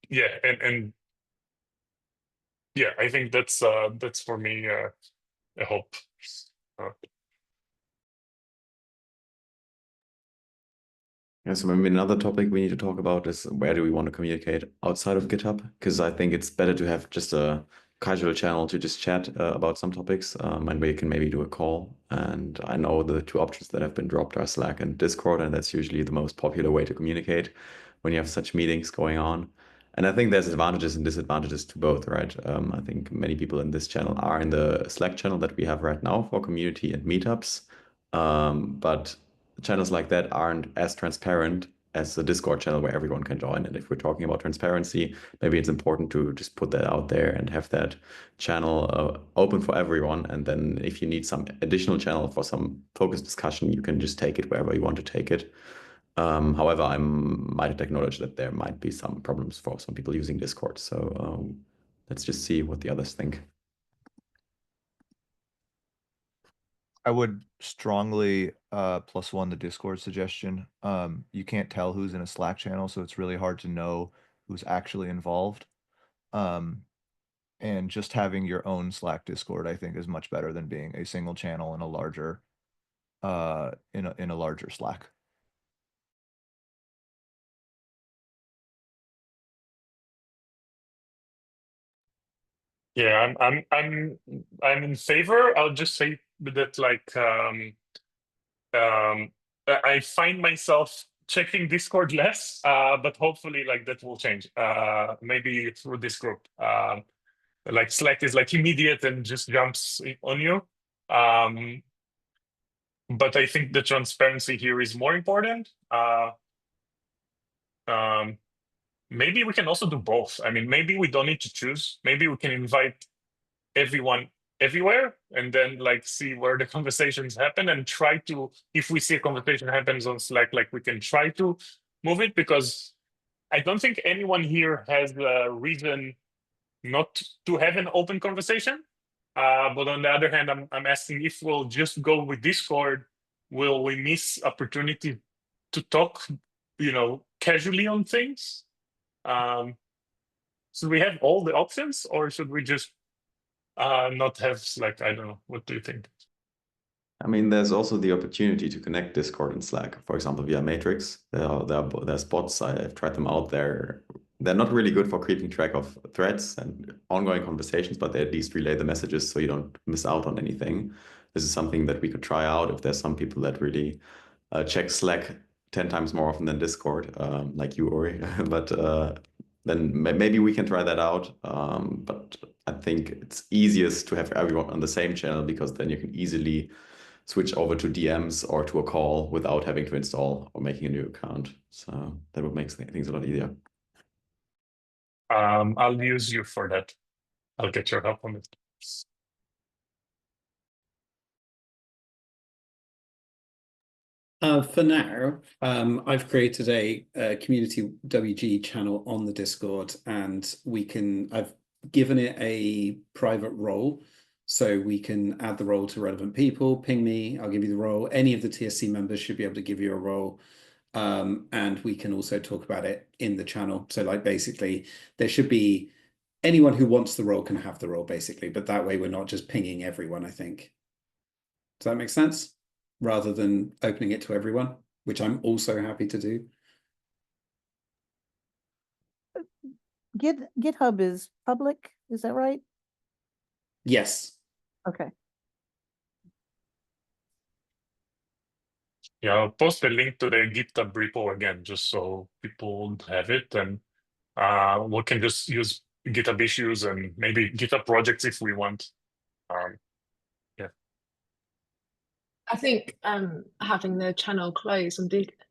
yeah, I think that's for me a hope. Yeah, so maybe another topic we need to talk about is where do we want to communicate outside of GitHub? Because I think it's better to have just a casual channel to just chat about some topics, and we can maybe do a call. And I know the two options that have been dropped are Slack and Discord, and that's usually the most popular way to communicate when you have such meetings going on. And I think there's advantages and disadvantages to both, right? I think many people in this channel are in the Slack channel that we have right now for community and meetups. But channels like that aren't as transparent as the Discord channel where everyone can join. And if we're talking about transparency, maybe it's important to just put that out there and have that channel open for everyone. And then if you need some additional channel for some focused discussion, you can just take it wherever you want to take it. However, I might acknowledge that there might be some problems for some people using Discord. So let's just see what the others think. I would strongly +1 the Discord suggestion. You can't tell who's in a Slack channel, so it's really hard to know who's actually involved. And just having your own Slack Discord, I think, is much better than being a single channel in a larger in a larger Slack. Yeah, I'm in favor. I'll just say that like I find myself checking Discord less, but hopefully like that will change. Maybe through this group. Like Slack is like immediate and just jumps on you. But I think the transparency here is more important. Maybe we can also do both. I mean, maybe we don't need to choose. Maybe we can invite everyone everywhere and then like see where the conversations happen and try to, if we see a conversation happens on Slack, like we can try to move it, because I don't think anyone here has a reason not to have an open conversation. But on the other hand, I'm asking if we'll just go with Discord, will we miss opportunity to talk, casually on things? Should we have all the options, or should we just not have Slack? I don't know. What do you think? I mean, there's also the opportunity to connect Discord and Slack, for example, via Matrix. There's bots. I've tried them out there. They're not really good for keeping track of threads and ongoing conversations, but they at least relay the messages so you don't miss out on anything. This is something that we could try out if there's some people that really check Slack 10 times more often than Discord, like you, Ori. But then maybe we can try that out. But I think it's easiest to have everyone on the same channel, because then you can easily switch over to DMs or to a call without having to install or making a new account. So that would make things a lot easier. I'll use you for that. I'll get your help on it. For now, I've created a community WG channel on the Discord, and I've given it a private role, so we can add the role to relevant people. Ping me, I'll give you the role. Any of the TSC members should be able to give you a role. And we can also talk about it in the channel. So like basically there should be anyone who wants the role can have the role basically, but that way we're not just pinging everyone, I think. Does that make sense? Rather than opening it to everyone, which I'm also happy to do. GitHub is public, is that right? Yes. Okay. Yeah, I'll post the link to the GitHub repo again, just so people have it, and we can just use GitHub issues and maybe GitHub projects if we want. Yeah. I think having the channel closed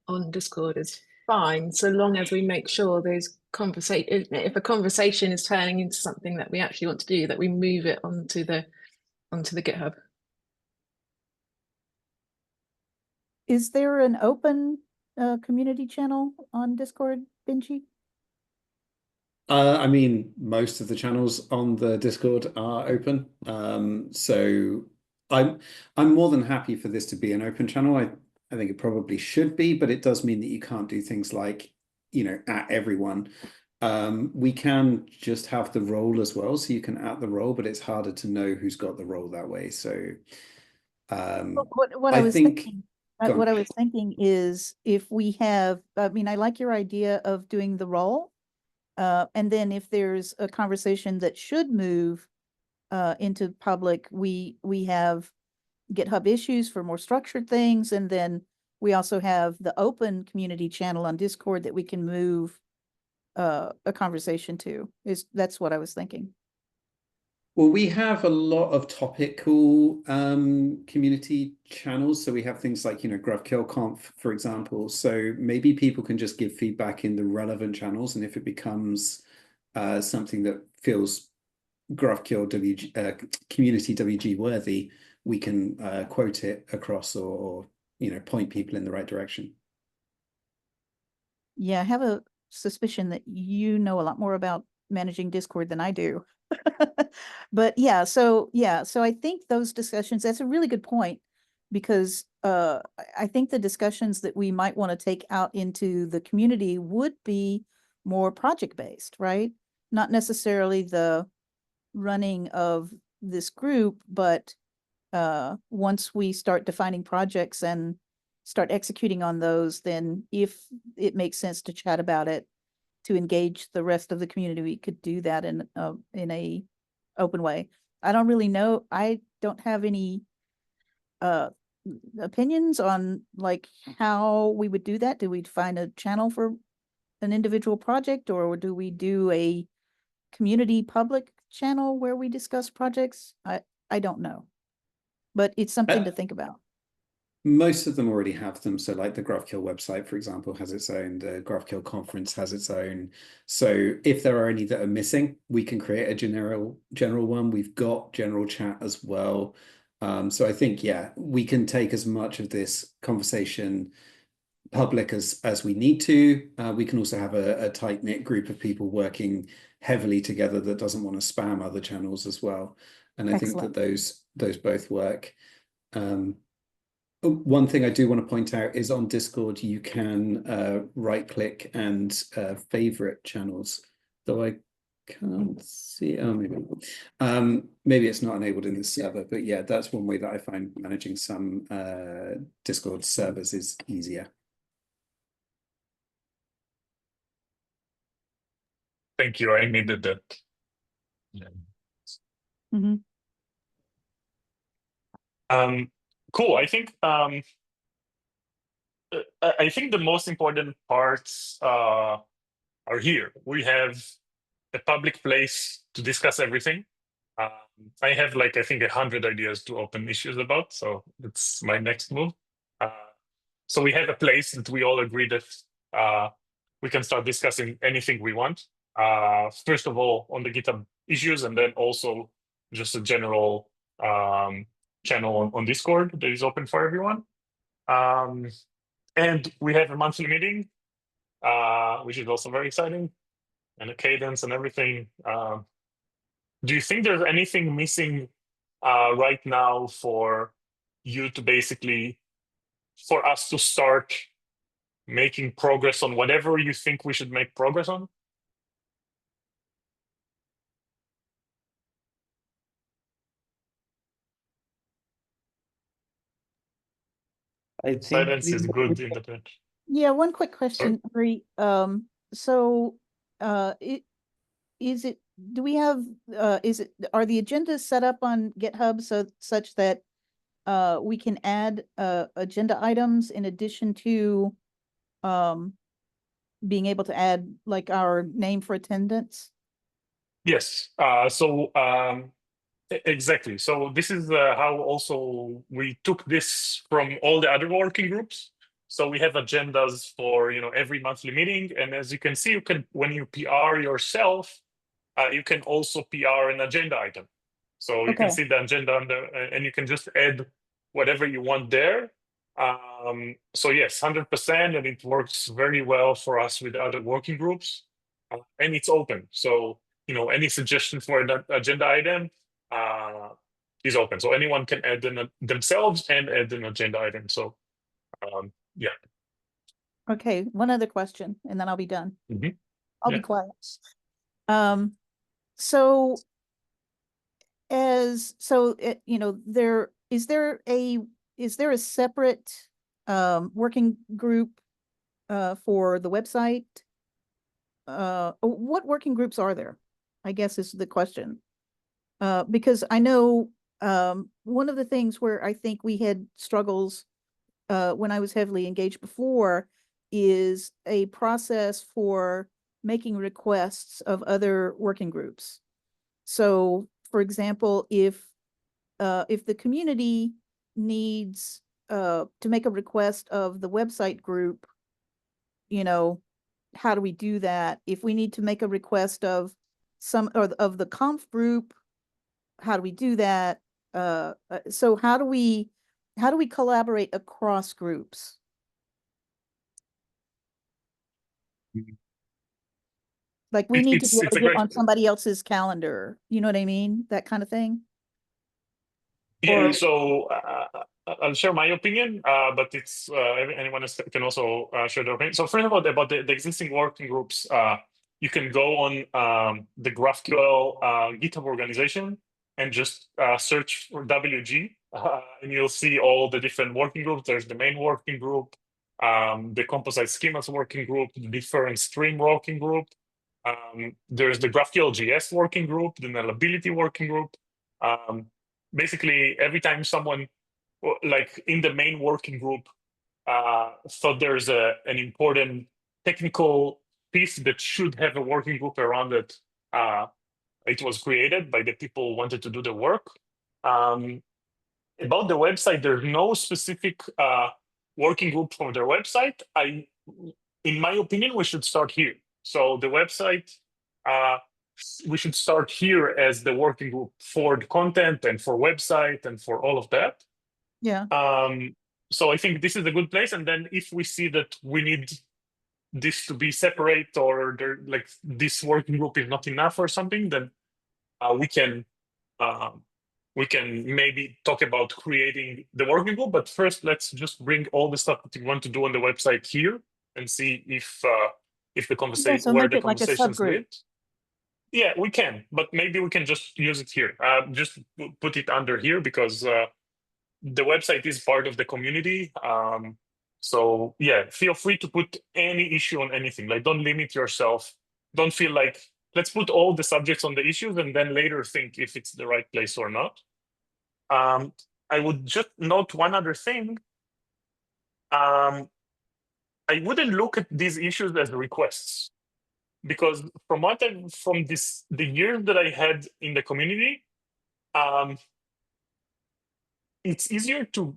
on Discord is fine, so long as we make sure those if a conversation is turning into something that we actually want to do, that we move it onto the GitHub. Is there an open community channel on Discord, Benji? I mean, most of the channels on the Discord are open. So I'm more than happy for this to be an open channel. I think it probably should be, but it does mean that you can't do things like, at everyone. We can just have the role as well, so you can at the role, but it's harder to know who's got the role that way. So what I was thinking. What I was thinking is, if we have, I mean, I like your idea of doing the role. And then if there's a conversation that should move into public, we have GitHub issues for more structured things. And then we also have the open community channel on Discord that we can move a conversation to. That's what I was thinking. Well, we have a lot of topical community channels. So we have things like, GraphQL Conf, for example. So maybe people can just give feedback in the relevant channels. And if it becomes something that feels GraphQL community WG worthy, we can quote it across or point people in the right direction. Yeah, I have a suspicion that you know a lot more about managing Discord than I do. But yeah, so I think those discussions, that's a really good point, because I think the discussions that we might want to take out into the community would be more project-based, right? Not necessarily the running of this group, but once we start defining projects and start executing on those, then if it makes sense to chat about it, to engage the rest of the community, we could do that in a open way. I don't really know. I don't have any opinions on like how we would do that. Do we find a channel for an individual project, or do we do a community public channel where we discuss projects? I don't know, but it's something to think about. Most of them already have them. So like the GraphQL website, for example, has its own, the GraphQL conference has its own. So if there are any that are missing, we can create a general one. We've got general chat as well. So I think, yeah, we can take as much of this conversation public as we need to. We can also have a tight-knit group of people working heavily together that doesn't want to spam other channels as well. And I think that those both work. One thing I do want to point out is on Discord, you can right click and favorite channels, though I can't see. Oh, maybe it's not enabled in the server, but yeah, that's one way that I find managing some Discord servers is easier. Thank you. I needed that. Yeah. Cool. I think the most important parts are here. We have a public place to discuss everything. I have like, I think 100 ideas to open issues about, so that's my next move. So we have a place that we all agree that we can start discussing anything we want. First of all, on the GitHub issues, and then also just a general channel on Discord that is open for everyone. And we have a monthly meeting, which is also very exciting, and a cadence and everything. Do you think there's anything missing right now for you to basically, for us to start making progress on whatever you think we should make progress on? I think Silence is good in the chat. Yeah, one quick question, Ari. So do we have are the agendas set up on GitHub such that we can add agenda items in addition to being able to add like our name for attendance? Yes. Exactly. So this is how also we took this from all the other working groups. So we have agendas for every monthly meeting, and as you can see, you can, when you PR yourself, you can also PR an agenda item. So you can see the agenda and you can just add whatever you want there. So yes, 100%, and it works very well for us with other working groups, and it's open. So any suggestion for an agenda item is open. So anyone can add themselves and add an agenda item. So yeah. Okay, one other question, and then I'll be done. I'll be quiet. So is there a separate working group for the website? What working groups are there, I guess is the question. Because I know one of the things where I think we had struggles when I was heavily engaged before is a process for making requests of other working groups. So, for example, if the community needs to make a request of the website group, how do we do that? If we need to make a request of of the conf group, how do we do that? So how do we collaborate across groups? Like we need to be able It's to a get great. on somebody else's calendar. You know what I mean? That kind of thing. Yeah, Or- so I'll share my opinion, but it's anyone else can also share their opinion. So first of all, about the existing working groups, you can go on the GraphQL GitHub organization and just search for WG, and you'll see all the different working groups. There's the main working group, the composite schemas working group, the different stream working group. There's the GraphQL JS working group, the nullability working group. Basically, every time someone like in the main working group thought there's an important technical piece that should have a working group around it, it was created by the people who wanted to do the work. About the website, there's no specific working group for their website. In my opinion, we should start here. So the website, we should start here as the working group for the content and for website and for all of that. Yeah. So I think this is a good place. And then if we see that we need this to be separate, or like this working group is not enough or something, then we can maybe talk about creating the working group. But first, let's just bring all the stuff that you want to do on the website here and see if the conversation so where make the it like a conversations subgroup. lead. Yeah, we can, but maybe we can just use it here. Just put it under here because the website is part of the community. So yeah, feel free to put any issue on anything. Like, don't limit yourself. Don't feel like, let's put all the subjects on the issues and then later think if it's the right place or not. I would just note one other thing. I wouldn't look at these issues as requests, because from the years that I had in the community, it's easier to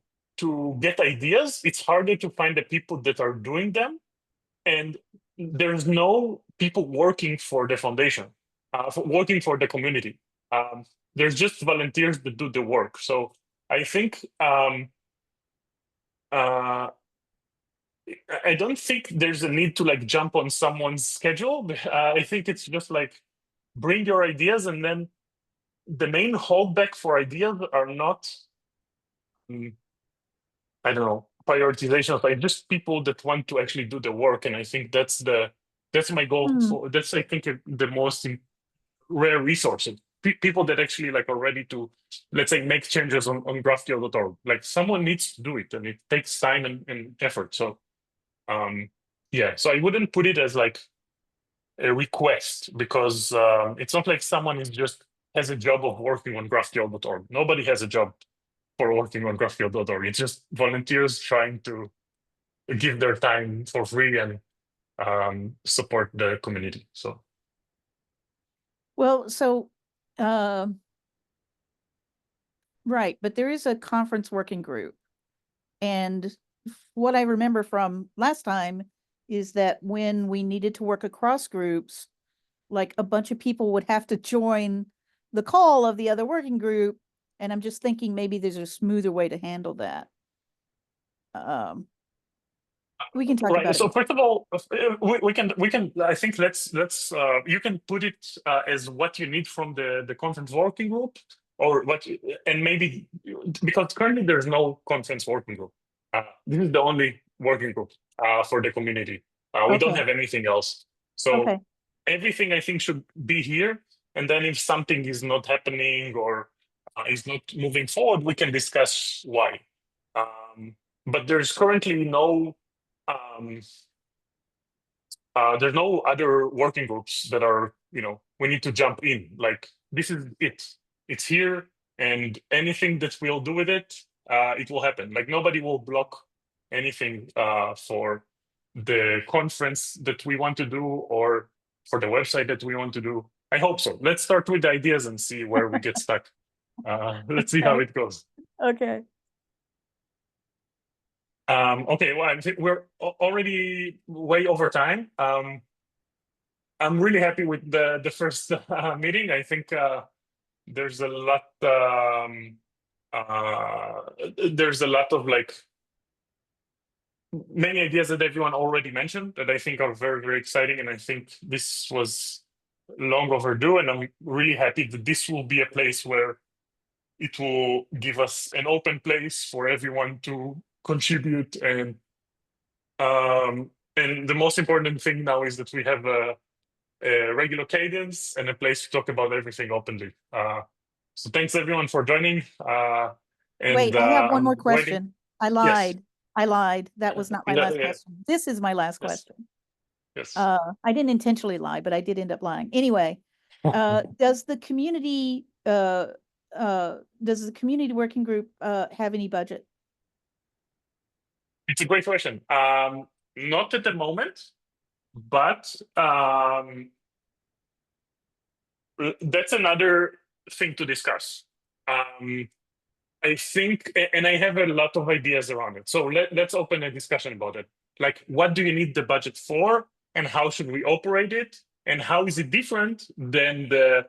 get ideas. It's harder to find the people that are doing them, and there's no people working for the foundation, working for the community. There's just volunteers that do the work. So I think I don't think there's a need to like jump on someone's schedule. I think it's just like bring your ideas, and then the main holdback for ideas are not, I don't know, prioritization, like just people that want to actually do the work. And I think that's my goal. That's I think the most rare resources. People that actually like are ready to, let's say, make changes on GraphQL.org. Like someone needs to do it, and it takes time and effort. So yeah, so I wouldn't put it as like a request, because it's not like someone has a job of working on GraphQL.org. Nobody has a job for working on GraphQL.org. It's just volunteers trying to give their time for free and support the community. So, Well, so right, but there is a conference working group, and what I remember from last time is that when we needed to work across groups, like a bunch of people would have to join the call of the other working group. And I'm just thinking maybe there's a smoother way to handle that. We can talk right. about So it. first of all, we can. I think let's you can put it as what you need from the conference working group, or what, and maybe because currently there's no conference working group. This is the only working group for the community. We don't Okay. have anything else. So Okay. everything I think should be here. And then if something is not happening or is not moving forward, we can discuss why. But there's currently no there's no other working groups that are, we need to jump in. Like, this is it. It's here, and anything that we'll do with it, it will happen. Like, nobody will block anything for the conference that we want to do or for the website that we want to do. I hope so. Let's start with the ideas and see where we get stuck. Let's see how it goes. Okay. Okay, well, I think we're already way over time. I'm really happy with the first meeting. I think there's a lot of like many ideas that everyone already mentioned that I think are very, very exciting. And I think this was long overdue. And I'm really happy that this will be a place where it will give us an open place for everyone to contribute. And the most important thing now is that we have a regular cadence and a place to talk about everything openly. So thanks everyone for joining. Wait, I have one more waiting- question. I lied. I lied. That was not my Yeah, last yeah. question. This is my last Yes. question. Yes. I didn't intentionally lie, but I did end up lying. Anyway, does the community working group have any budget? It's a great question. Not at the moment, but that's another thing to discuss. I think, and I have a lot of ideas around it. So let's open a discussion about it. Like, what do you need the budget for, and how should we operate it, and how is it different than the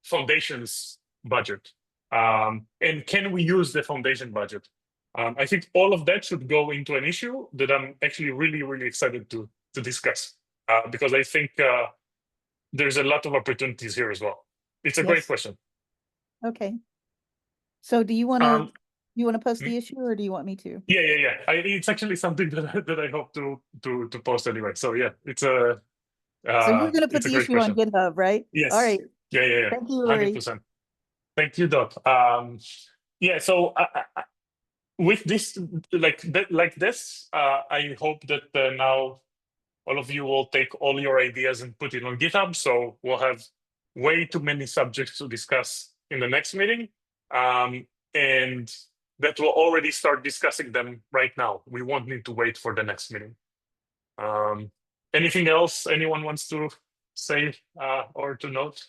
foundation's budget? And can we use the foundation budget? I think all of that should go into an issue that I'm actually really, really excited to discuss, because I think there's a lot of opportunities here as well. It's a great Yes. question. Okay. So do you want to post hmm? the issue, or do you want me to? Yeah. It's actually something that I hope to post anyway. So yeah, it's a. So you're going to put it's a the great issue on question. GitHub, right? Yes. All right. Yeah. Thank you, Larry. 100%. Thank you, Dot. Yeah. So with this, like this, I hope that now all of you will take all your ideas and put it on GitHub. So we'll have way too many subjects to discuss in the next meeting. And that we'll already start discussing them right now. We won't need to wait for the next meeting. Anything else anyone wants to say or to note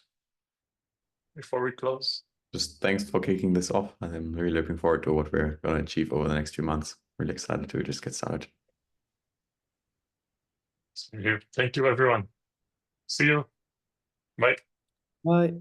before we close? Just thanks for kicking this off. I'm really looking forward to what we're going to achieve over the next few months. Really excited to just get started. Thank you, everyone. See you. Bye. Bye.